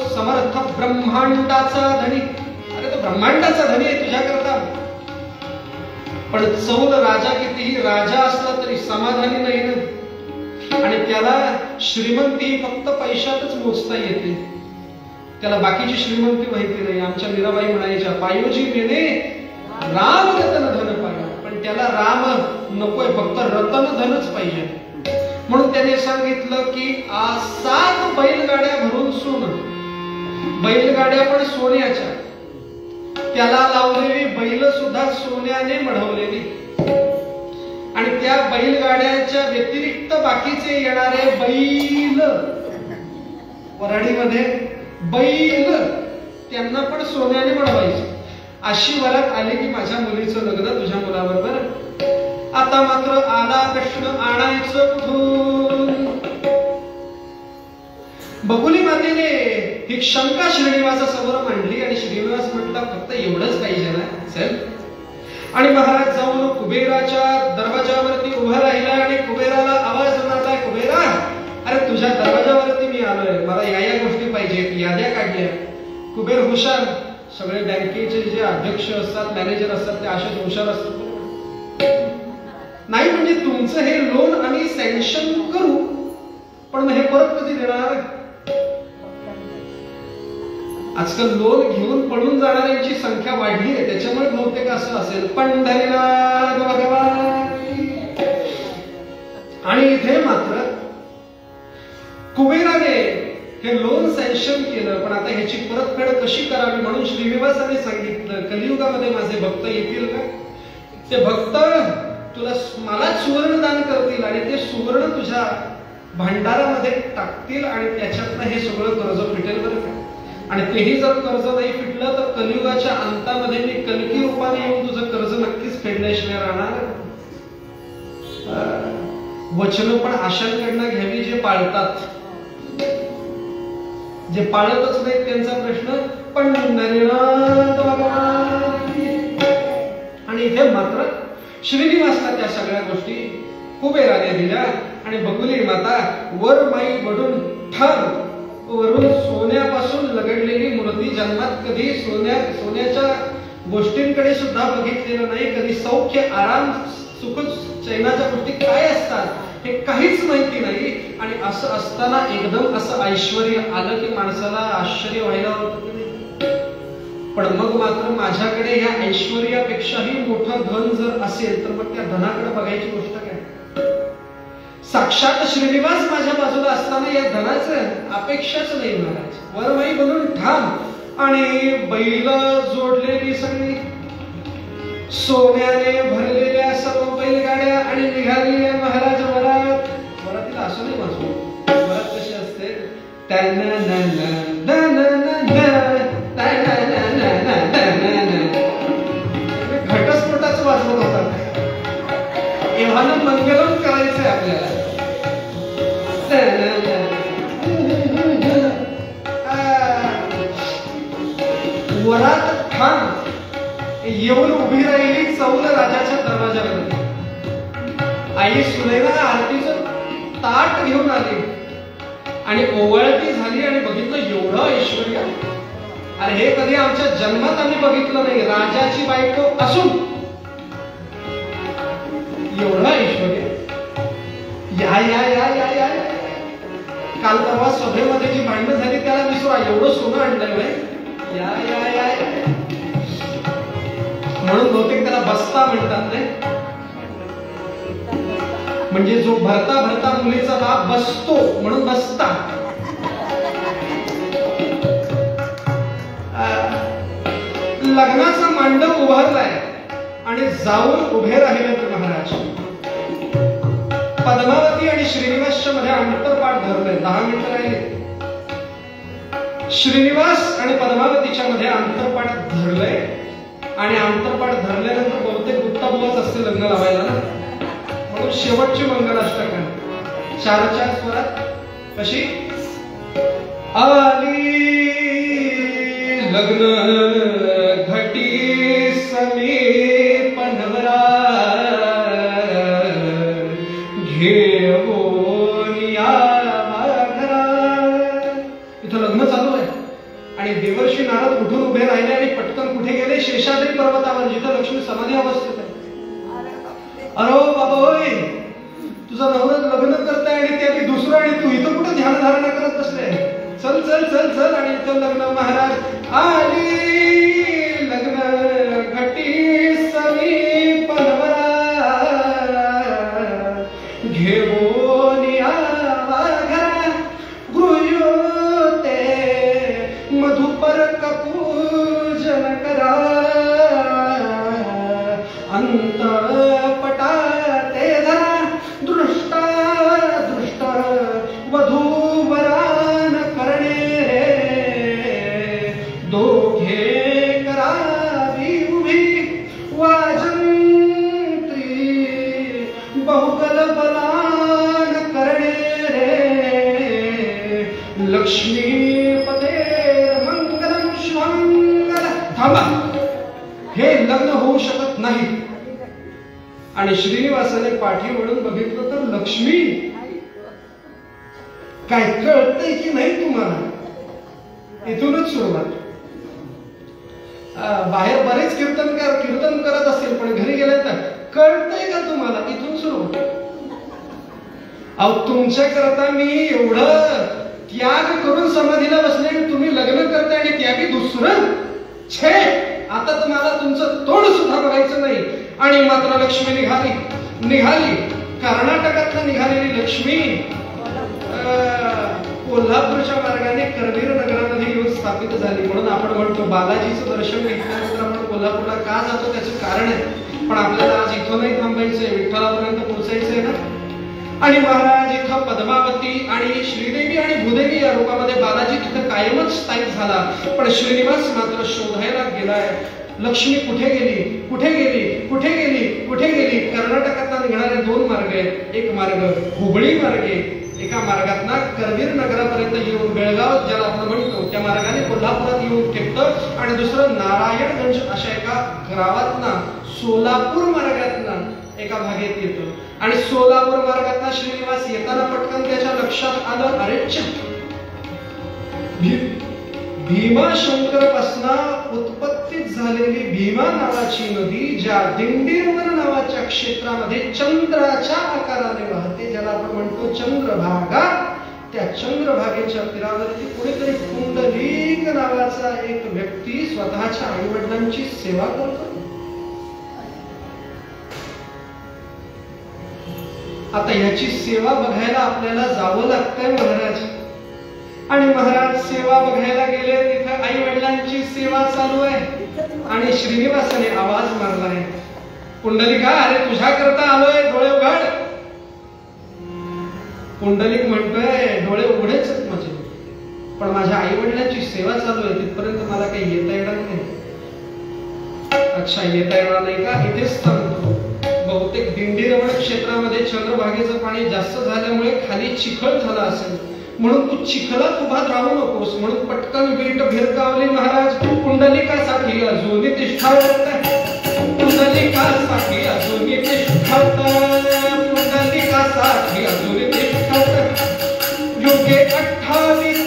समर्थ ब्रह्मांडाचा धनी, अरे तो ब्रह्मांडाचा धनी आहे तुझ्याकरता, पण चौल राजा कितीही राजा असला तरी समाधानी नाही ना. आणि त्याला श्रीमंती फक्त पैशातच मोजता येते, त्याला बाकीची श्रीमंती माहिती नाही. आमच्या मीराबाई म्हणायच्या, पायोजी मेने राम रतन धन पाहिजे, पण त्याला राम नकोय, फक्त रतन धनच पाहिजे. म्हणून त्याने सांगितलं की 7 बैलगाड्या भरून सोनं, बैलगाड्या पण सोन्याच्या, त्याला लावलेली बैल सुद्धा सोन्याने मढवलेली, आणि त्या बैलगाड्याच्या व्यतिरिक्त बाकीचे येणारे बैल, वराडीमध्ये बैल, त्यांना पण सोन्याने मढवायचे. अशी वरात आली की माझ्या मुलीचं लग्न तुझ्या मुलाबरोबर. आता मात्र आला प्रश्न, आणायचं कुठून? बकुली मातेने ही शंका श्रीनिवासासमोर मांडली आणि श्रीनिवास म्हटला, फक्त एवढंच पाहिजे ना चल. आणि महाराज जाऊन कुबेराच्या दरवाजावरती उभा राहिला आणि कुबेराला आवाज मारला, कुबेरा अरे तुझ्या दरवाजावरती मी आलोय, मला या गोष्टी पाहिजेत. याद्या काढल्या. कुबेर हुशार, सगळे बँकेचे जे अध्यक्ष असतात, मॅनेजर असतात, ते असेच हुशार असतात. नाही म्हणजे तुमचं हे लोन आम्ही सँक्शन करू, पण हे परत कधी देणार? आजकाल लोन घेऊन पळून जाणाऱ्यांची संख्या वाढली आहे, त्याच्यामुळे बहुतेक असं असेल. पंढरीनाथ भगवान. आणि इथे मात्र कुबेराने हे लोन सँक्शन केलं, पण आता ह्याची परतफेड कशी करावी म्हणून श्रीनिवासाने सांगितलं, कलियुगामध्ये माझे भक्त येतील का? ते भक्त तुला मला सुवर्णदान करतील आणि ते सुवर्ण तुझ्या भांडारामध्ये टाकतील आणि त्याच्यातनं हे सगळं कर्ज फिटेल बरं का. आणि तेही जर कर्ज नाही फिटलं तर कलियुगाच्या अंतामध्ये मी कल्की रूपाने येऊन तुझं कर्ज नक्कीच फेडल्याशिवाय राहणार. वचन पण अशांकडनं घ्यावी जे पाळतात, जे पाळतच नाहीत त्यांचा प्रश्न. पण आणि इथे मात्र श्रीनिवासला त्या सगळ्या गोष्टी कुबेराने दिल्या आणि बकुली माता वर माई वडून ठार, वरून सोन्यापासून लगडलेली मूर्ती, जन्मात कधी सोन्याच्या गोष्टींकडे सुद्धा बघितलेलं नाही, कधी सौख्य आराम सुख चैनाच्या गोष्टी काय असतात हे काहीच माहिती नाही. आणि असं असताना एकदम असं ऐश्वर्य आलं की माणसाला आश्चर्य व्हायला होतं. पण मग मात्र माझ्याकडे या ऐश्वर्यापेक्षाही मोठं धन जर असेल तर मग त्या धनाकडे बघायची गोष्ट काय? साक्षात श्रीनिवास माझ्या बाजूला असताना या धनाचं अपेक्षाच नाही महाराज. वरमाई बनून ठाम आणि बैल जोडलेली सगळी, सोन्याने भरलेल्या सर्व बैलगाड्या आणि निघालेल्या महाराज वरात. वरातीला असं नाही वाचू, वरात कशी असते, घटस्फोटाच वाजवत होतात. एव्हानं मंगलम करायचंय आपल्याला. वरात ठाम येऊन उभी राहिली चौल राजाच्या दरवाजावर. आई सुनैना आरतीचं ताट घेऊन आली आणि ओवाळती झाली आणि बघितलं एवढं ऐश्वर्य. अरे हे कधी आमच्या जन्मात आम्ही बघितलं नाही. राजाची बायको असून एवढं ऐश्वर्य. या या या या या काल परवा सभेमध्ये जी भांडणं झाली त्याला विसरा, एवढं सोनं आणलंय. या या या म्हणून बहुतेक त्याला बस्ता म्हणतात नाही, म्हणजे जो भरता भरता मुलीचा बाप बसतो म्हणून बसता. लग्नाचा मांडव उभारलाय आणि जाऊन उभे राहिलेत महाराज. पद्मावती आणि श्रीनिवासच्या मध्ये अंतरपाठ धरलंय. 10 मिनिटं राहिले. श्रीनिवास आणि पद्मावतीच्या मध्ये अंतरपाठ धरलंय आणि अंतरपाठ धरल्यानंतर बहुतेक गुप्ताबुवाच असते लग्न लावायला ना, म्हणून शेवटची मंगलाष्टक 4 स्वरात कशी आली लग्न घटी समीप नवरा घेऊन यावा घरा. इथं लग्न चालू आहे आणि देवर्षी नारद उठून उभे राहिले आणि पटकन कुठे गेले? शेषाद्री पर्वतावर, जिथं लक्ष्मी समाधी अवस्थेत आहे. अरे बाबा होय, तुझा नवरा लग्न करताय आणि ते आधी दुसरं, आणि तू इथं कुठे ध्यान धारणा करत बसले? चल चल चल चल. आणि इथं लग्न. महाराज आली लग्न घटी समीप नवरा घेऊन यावा घरा. गृह्योते मधुपर कपूजन करा. अंतपटाते धरा दृष्टा दृष्ट वधूवरान करणे रे. दोघे करावी उभी वाजंत्री बहुगल बलान करणे रे. लक्ष्मीपते मंगलम शुभमंगल. थांबा, हे लग्न होऊ शकत नाही. आणि श्रीनिवासाने पाठी वळून बघितलं तर लक्ष्मी. काय कळतंय की नाही तुम्हाला? इथूनच सुरुवात. बाहेर बरेच कीर्तन करत असेल, पण घरी गेले तर कळतंय का तुम्हाला? इथून सुरुवात. अहो, तुमच्या करता मी एवढं त्याग करून समाधीला बसले आणि तुम्ही लग्न करताय आणि त्यागी दुसरं. छे, आता तुम्हाला तुमचं तोंड सुद्धा बघायचं नाही. आणि मात्र लक्ष्मी निघाली कर्नाटकात निघालेली लक्ष्मी कोल्हापूरच्या मार्गाने करवीर नगरामध्ये येऊन स्थापित झाली. म्हणून आपण म्हणतो बालाजीचं दर्शन घेतल्यानंतर आपण कोल्हापूरला का जातो त्याचं कारण आहे. पण आपल्याला आज इथं नाही थांबायचंय, विठ्ठलापर्यंत पोहोचायचंय ना. आणि महाराज इथं पद्मावती आणि श्रीदेवी आणि भूदेवी या रूपामध्ये बालाजी तिथं कायमच स्थायिक झाला. पण श्रीनिवास मात्र शोधायला गेलाय. लक्ष्मी कुठे गेली, कुठे गेली, कुठे गेली, कुठे गेली? कर्नाटकात निघणारे दोन मार्ग आहेत. एक मार्ग हुबळी मार्गे, एका मार्गातना करवीर नगरापर्यंत येऊन बेळगाव ज्याला आपण म्हणतो त्या मार्गाने कोल्हापुरात येऊन टेकतं. आणि दुसरं नारायणगंज अशा एका गावातना सोलापूर मार्गातना एका भागेत येतो. आणि सोलापूर मार्गातना श्रीनिवास येताना पटकन त्याच्या लक्षात आलं, अरे भीमाशंकर पासून उत्पत्ती झालेली भीमा नावाची नदी ज्या दिंडीरवन नावाच्या क्षेत्रामध्ये चंद्राच्या आकाराने वाहते, ज्याला आपण म्हणतो चंद्रभागा, त्या चंद्रभागेच्या तीरावरती कुणीतरी पुंडलिक नावाचा एक व्यक्ती स्वतःच्या आई वडिलांची सेवा करतो. आता याची सेवा बघायला आपल्याला जावं लागतंय महाराज. आणि महाराज सेवा बघायला गेले, तिथं आई वडिलांची सेवा चालू आहे. आणि श्रीनिवासाने आवाज मारलाय, पुंडलिका, अरे तुझ्या करता आलोय, डोळे उघड. पुंडलिक म्हणतोय, डोळे उघडेच माझे, पण माझ्या आई वडिलांची सेवा चालू आहे, तिथपर्यंत मला काही येता येणार नाही. अच्छा, येता येणार नाही का? इथेच थांबतो. बहुतेक दिंडीरवण क्षेत्रामध्ये चंद्रभागेचं पाणी जास्त झाल्यामुळे खाली चिखल झाला असेल, म्हणून तू चिखलात उभात राहू नकोस. म्हणून पटकन वीट भिरकावली महाराज. पुंडलिकासाठी अजून तिष्ठत, पुंडलिकासाठी अजून तिष्ठत, पुंडलिकासाठी अजून तिष्ठत. युगे 28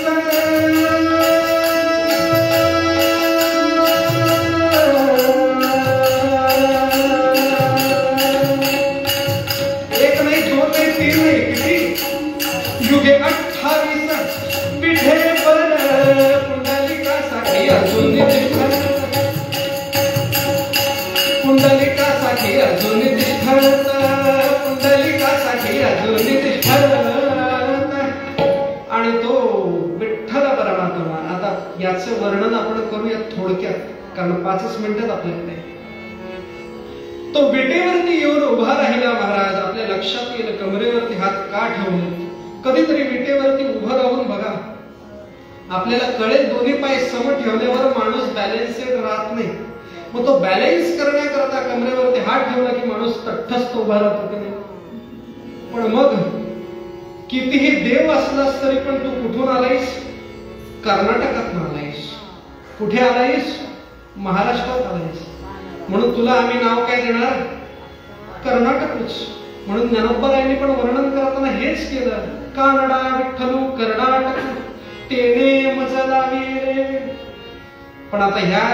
पुंडलिकासाठी अजून तिष्ठत, पुंडलिकासाठी अजून तिष्ठत. आणि तो विठ्ठल परमात्मा. आता याचं वर्णन आपण करूया थोडक्यात, कारण 5 मिनिटात आपल्याकडे. तो विटेवरती येऊन उभा राहिला महाराज. आपल्या लक्षात येईल कमरेवरती हात का ठेवले. कधीतरी विटेवरती उभं राहून बघा, आपल्याला कळेल दोन्ही पाय सम ठेवल्यावर माणूस बॅलेन्सेड राहत नाही. मग तो बॅलेन्स करण्याकरता कमरेवरती हात ठेवला की माणूस तटस्थ उभा राहतो की नाही. पण मग कितीही देव असलास तरी पण तू कुठून आलायस? कर्नाटकात आलायस. कुठे आलायस? महाराष्ट्रात आलायस. म्हणून तुला आम्ही नाव काय देणार? कर्नाटकच. म्हणून ज्ञानोबारायांनी पण वर्णन करताना हेच केलं. कानडा विठ्ठलू कर्नाटक तेने मजला वेरे. पण आता ह्या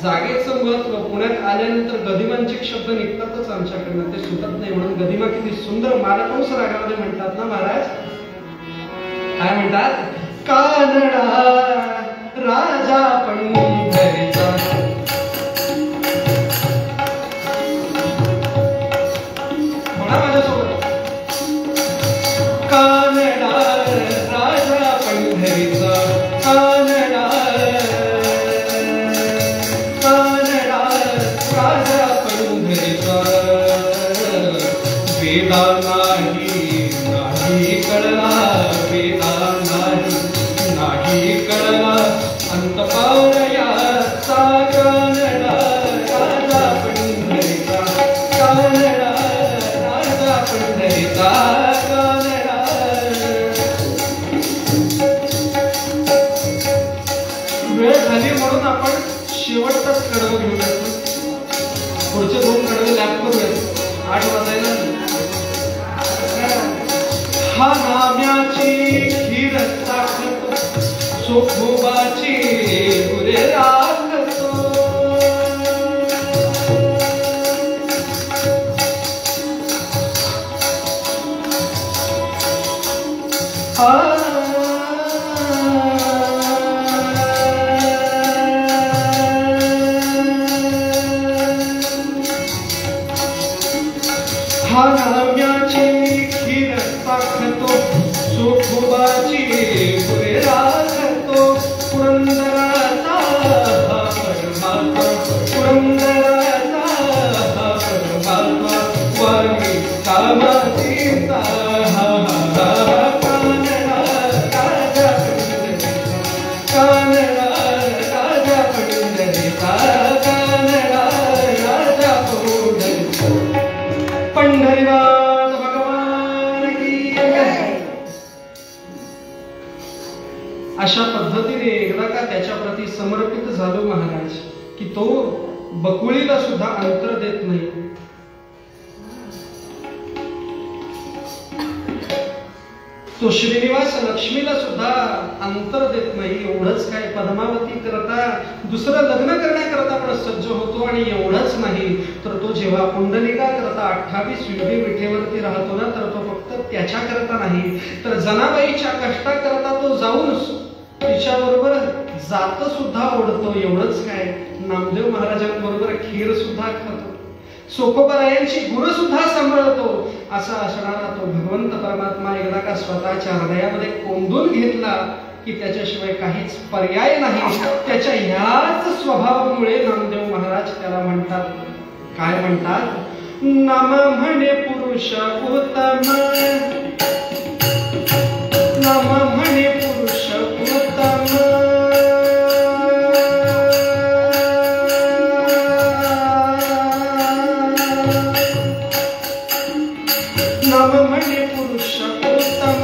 जागेचं महत्व पुण्यात आल्यानंतर गदिमांचे शब्द निघतातच आमच्याकडनं, ते सुटत नाही. म्हणून गदिमा किती सुंदर मालकंस रागामध्ये म्हणतात ना महाराज. काय म्हणतात? कानडा राजा पंढरीचा. म्हणा माझ्यासोबत. कानडा राजा पंढरीचा. कानडा राजा पंढरीचा. वेदा नाही कळला. वेदा नाही कळला. अंतपारयाचा. कानडा राजा पंढरीचा. कानडा राजा पंढरीचा. कानडा. वेळ झाली म्हणून आपण शेवटचाच कडवं घेऊया. पुढचे 2 कडवे लॅप करूयात. 8 वाजायला. हा नाम्याची खीर टाकतो. सोखोबाची गुरे राखतो. हा नाम्याची खीर टाकतो. सोखोबाची गुरे राखतो. पुरंदराचा परमात्मा. पुरंदराचा परमात्मा. वाणी कामातीचा. कानडा राजा पंढरीचा. कानडा राजा पंढरीचा. कानडा राजा पंढरीचा. पंढरीनाथ भगवान की जय. अशा पद्धतीने एकदा का त्याच्या प्रती समर्पित झालो महाराज की तो बकुळीला सुद्धा अंतर देत नाही. तो श्रीनिवास लक्ष्मीला सुद्धा अंतर देत नाही. एवढंच काय, पद्मावती करता दुसरं लग्न करण्याकरता पण सज्ज होतो. आणि एवढंच नाही तर तो जेव्हा पुंडलिका करता 28 युगे विठेवरती राहतो ना, तर तो फक्त त्याच्या करता नाही तर जनाबाईच्या कष्टा करता तो जाऊन तिच्या बरोबर जात सुद्धा ओढतो. एवढंच काय, नामदेव महाराजांबरोबर खीर सुद्धा खातो. सोखोबारायांची गुरु सुद्धा सांभाळतो. असा असणारा तो भगवंत परमात्मा एकदा का स्वतःच्या हृदयामध्ये कोंदून घेतला की त्याच्याशिवाय काहीच पर्याय नाही. त्याच्या ह्याच स्वभावामुळे नामदेव महाराज त्याला म्हणतात. काय म्हणतात? नाम म्हणे पुरुष उत्तम. नाम म्हणे पुरुष उत्तम. नाम म्हणे पुरुष उत्तम.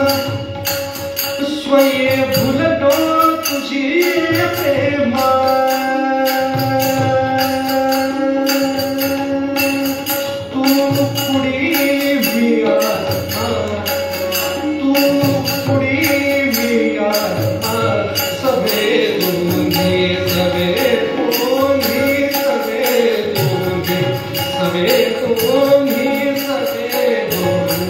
स्वये भुलतो तुझी प्रेमा. तू पुढी मी आत्मा. तू पुढी मी आत्मा. सवे दोन्ही सवे दोन्ही सवे दोन्ही सवे दोन्ही सवे दोन्ही.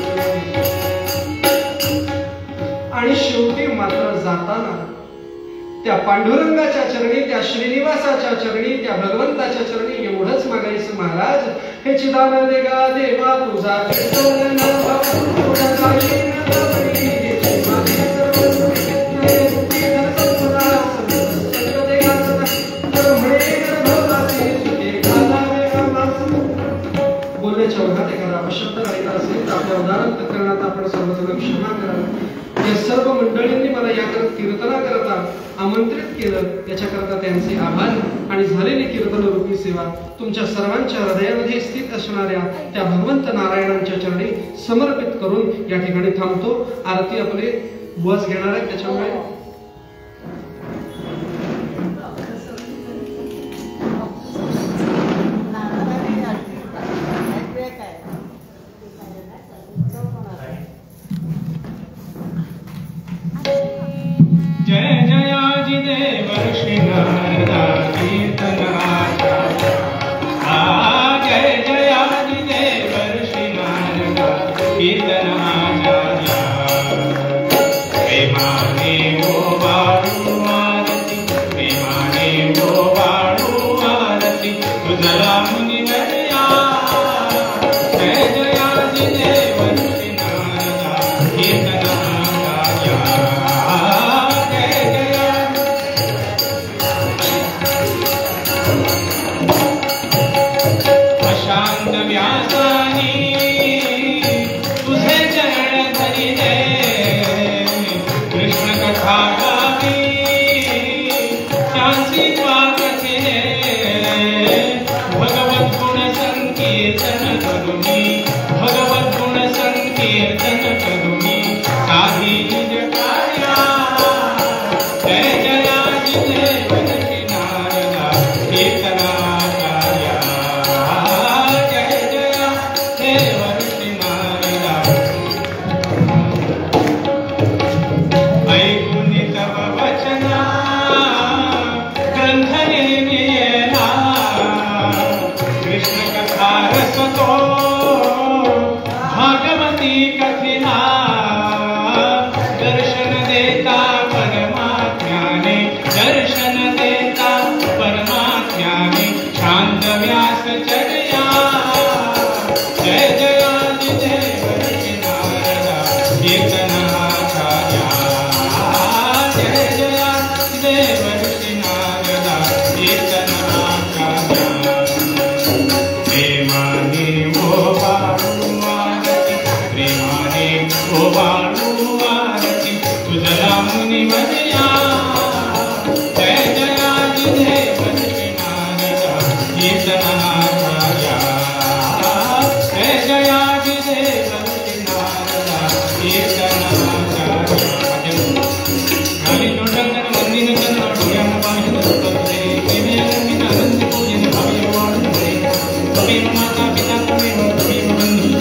आणि शेवटी मात्र जाताना त्या पांडुरंगाच्या चरणी, त्या श्रीनिवासाच्या चरणी, त्या भगवंताच्या चरणी एवढंच मागायचं महाराज. हे चिदानंद देगा देवा तुझा बोलण्याच्या ओघात एखादा अपशब्द राहिला असेल तर आपल्या उदाहरण करण्यात आपण सर्वजण क्षमा करावी. या सर्व मंडळींनी मला याकरता कीर्तना करता आमंत्रित केलं, त्याच्याकरता त्यांचे आभार. आणि झालेली कीर्तन रूपी सेवा तुमच्या सर्वांच्या हृदयामध्ये स्थित असणाऱ्या त्या भगवंत नारायणांच्या चरणी समर्पित करून या ठिकाणी थांबतो. आरती आपले बुवाच घेणार आहे, त्याच्यामुळे तुझला मुनिवर्या जय जयादिदेव ऋषी नारदा कीर्तना गाया जय जया अशांत व्यासानी तुझे चरण धरिले कृष्ण कथा गावी त्यांची स्वागतिले भगवत गुण संकीर्तन करुणी भगवत गुण संकीर्तन करुणी साधी निज कार्या जय जयादिदेव ऋषी नारदा कीर्तना कार्या जय जया देव ऋषी नारदा ऐकून तव वचना ग्रंथ निर्मियेला कृष्ण कथा रसतो भागवती कथिना दर्शन देता परमात्म्याने दर्शन देता परमात्म्याने शांत व्यास चर्या जय जयादिदेव ऋषी नारदा कीर्तना कार्या जय जयादिदेव ऋषी नारदा कीर्तना कार्या प्रेमाने ओ बाळू आरती प्रेमाने ओ बाळू आरती तुझला मुनिवर्या जय जयादिदेव ऋषी नारदा कीर्तना कार्या जय जयादिदेव ऋषी नारदा कीर्तना कार्या खाली तोंडांना मंदिर करणार डोळ्यांना पाणी सुटते प्रेमी आनंदी आनंद पूजन भावी वाढते तुम्ही माता पिता तुम्ही बंधू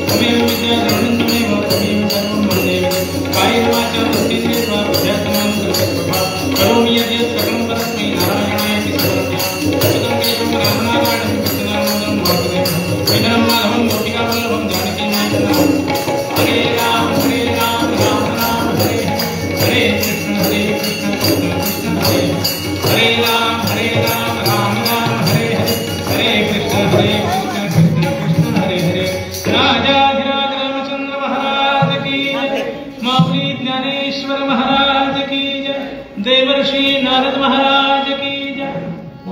तुम्ही विद्या धरण तुम्ही सर्व मंदिर काय वाचा वृत्तीने स्वाध्यात्मन सर्वस्वभा करोमि यद्य सकलं परस्मै नारायणाय समर्पयामि सुतं केशवं रामनारायणं कृष्णनामं वासुदेवं वेदनं माधवं गोपिकावल्लभं जानकीनाथं हरे राम राम राम हरे हरे कृष्ण कृष्ण कृष्ण हरे हरे राम राम राम हरे हरे कृष्ण कृष्ण कृष्ण हरे हरे राजाधिराज रामचंद्र महाराज की जय माऊली ज्ञानेश्वर महाराज की जय देवर्षी नारद महाराज की जय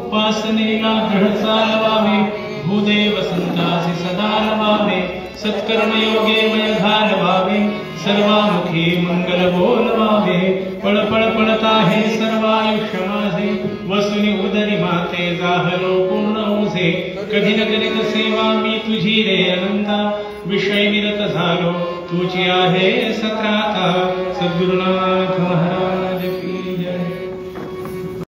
उपासनेला दृढ चालवावे भूदेव संतासी सदा लवावे सत्कर्मयोगे मय घालवावे सर्वामुखी मंगल बोलवावे पळ पळ पळता हे सर्वायुष्य माझे वसुनी उदरी माते जाहलो पूर्ण ओझे कधी न करीत सेवा मी तुझी रे अनंता विषय निरत झालो तुझी आहे सत्राता सद्गुरुनाथ महाराज की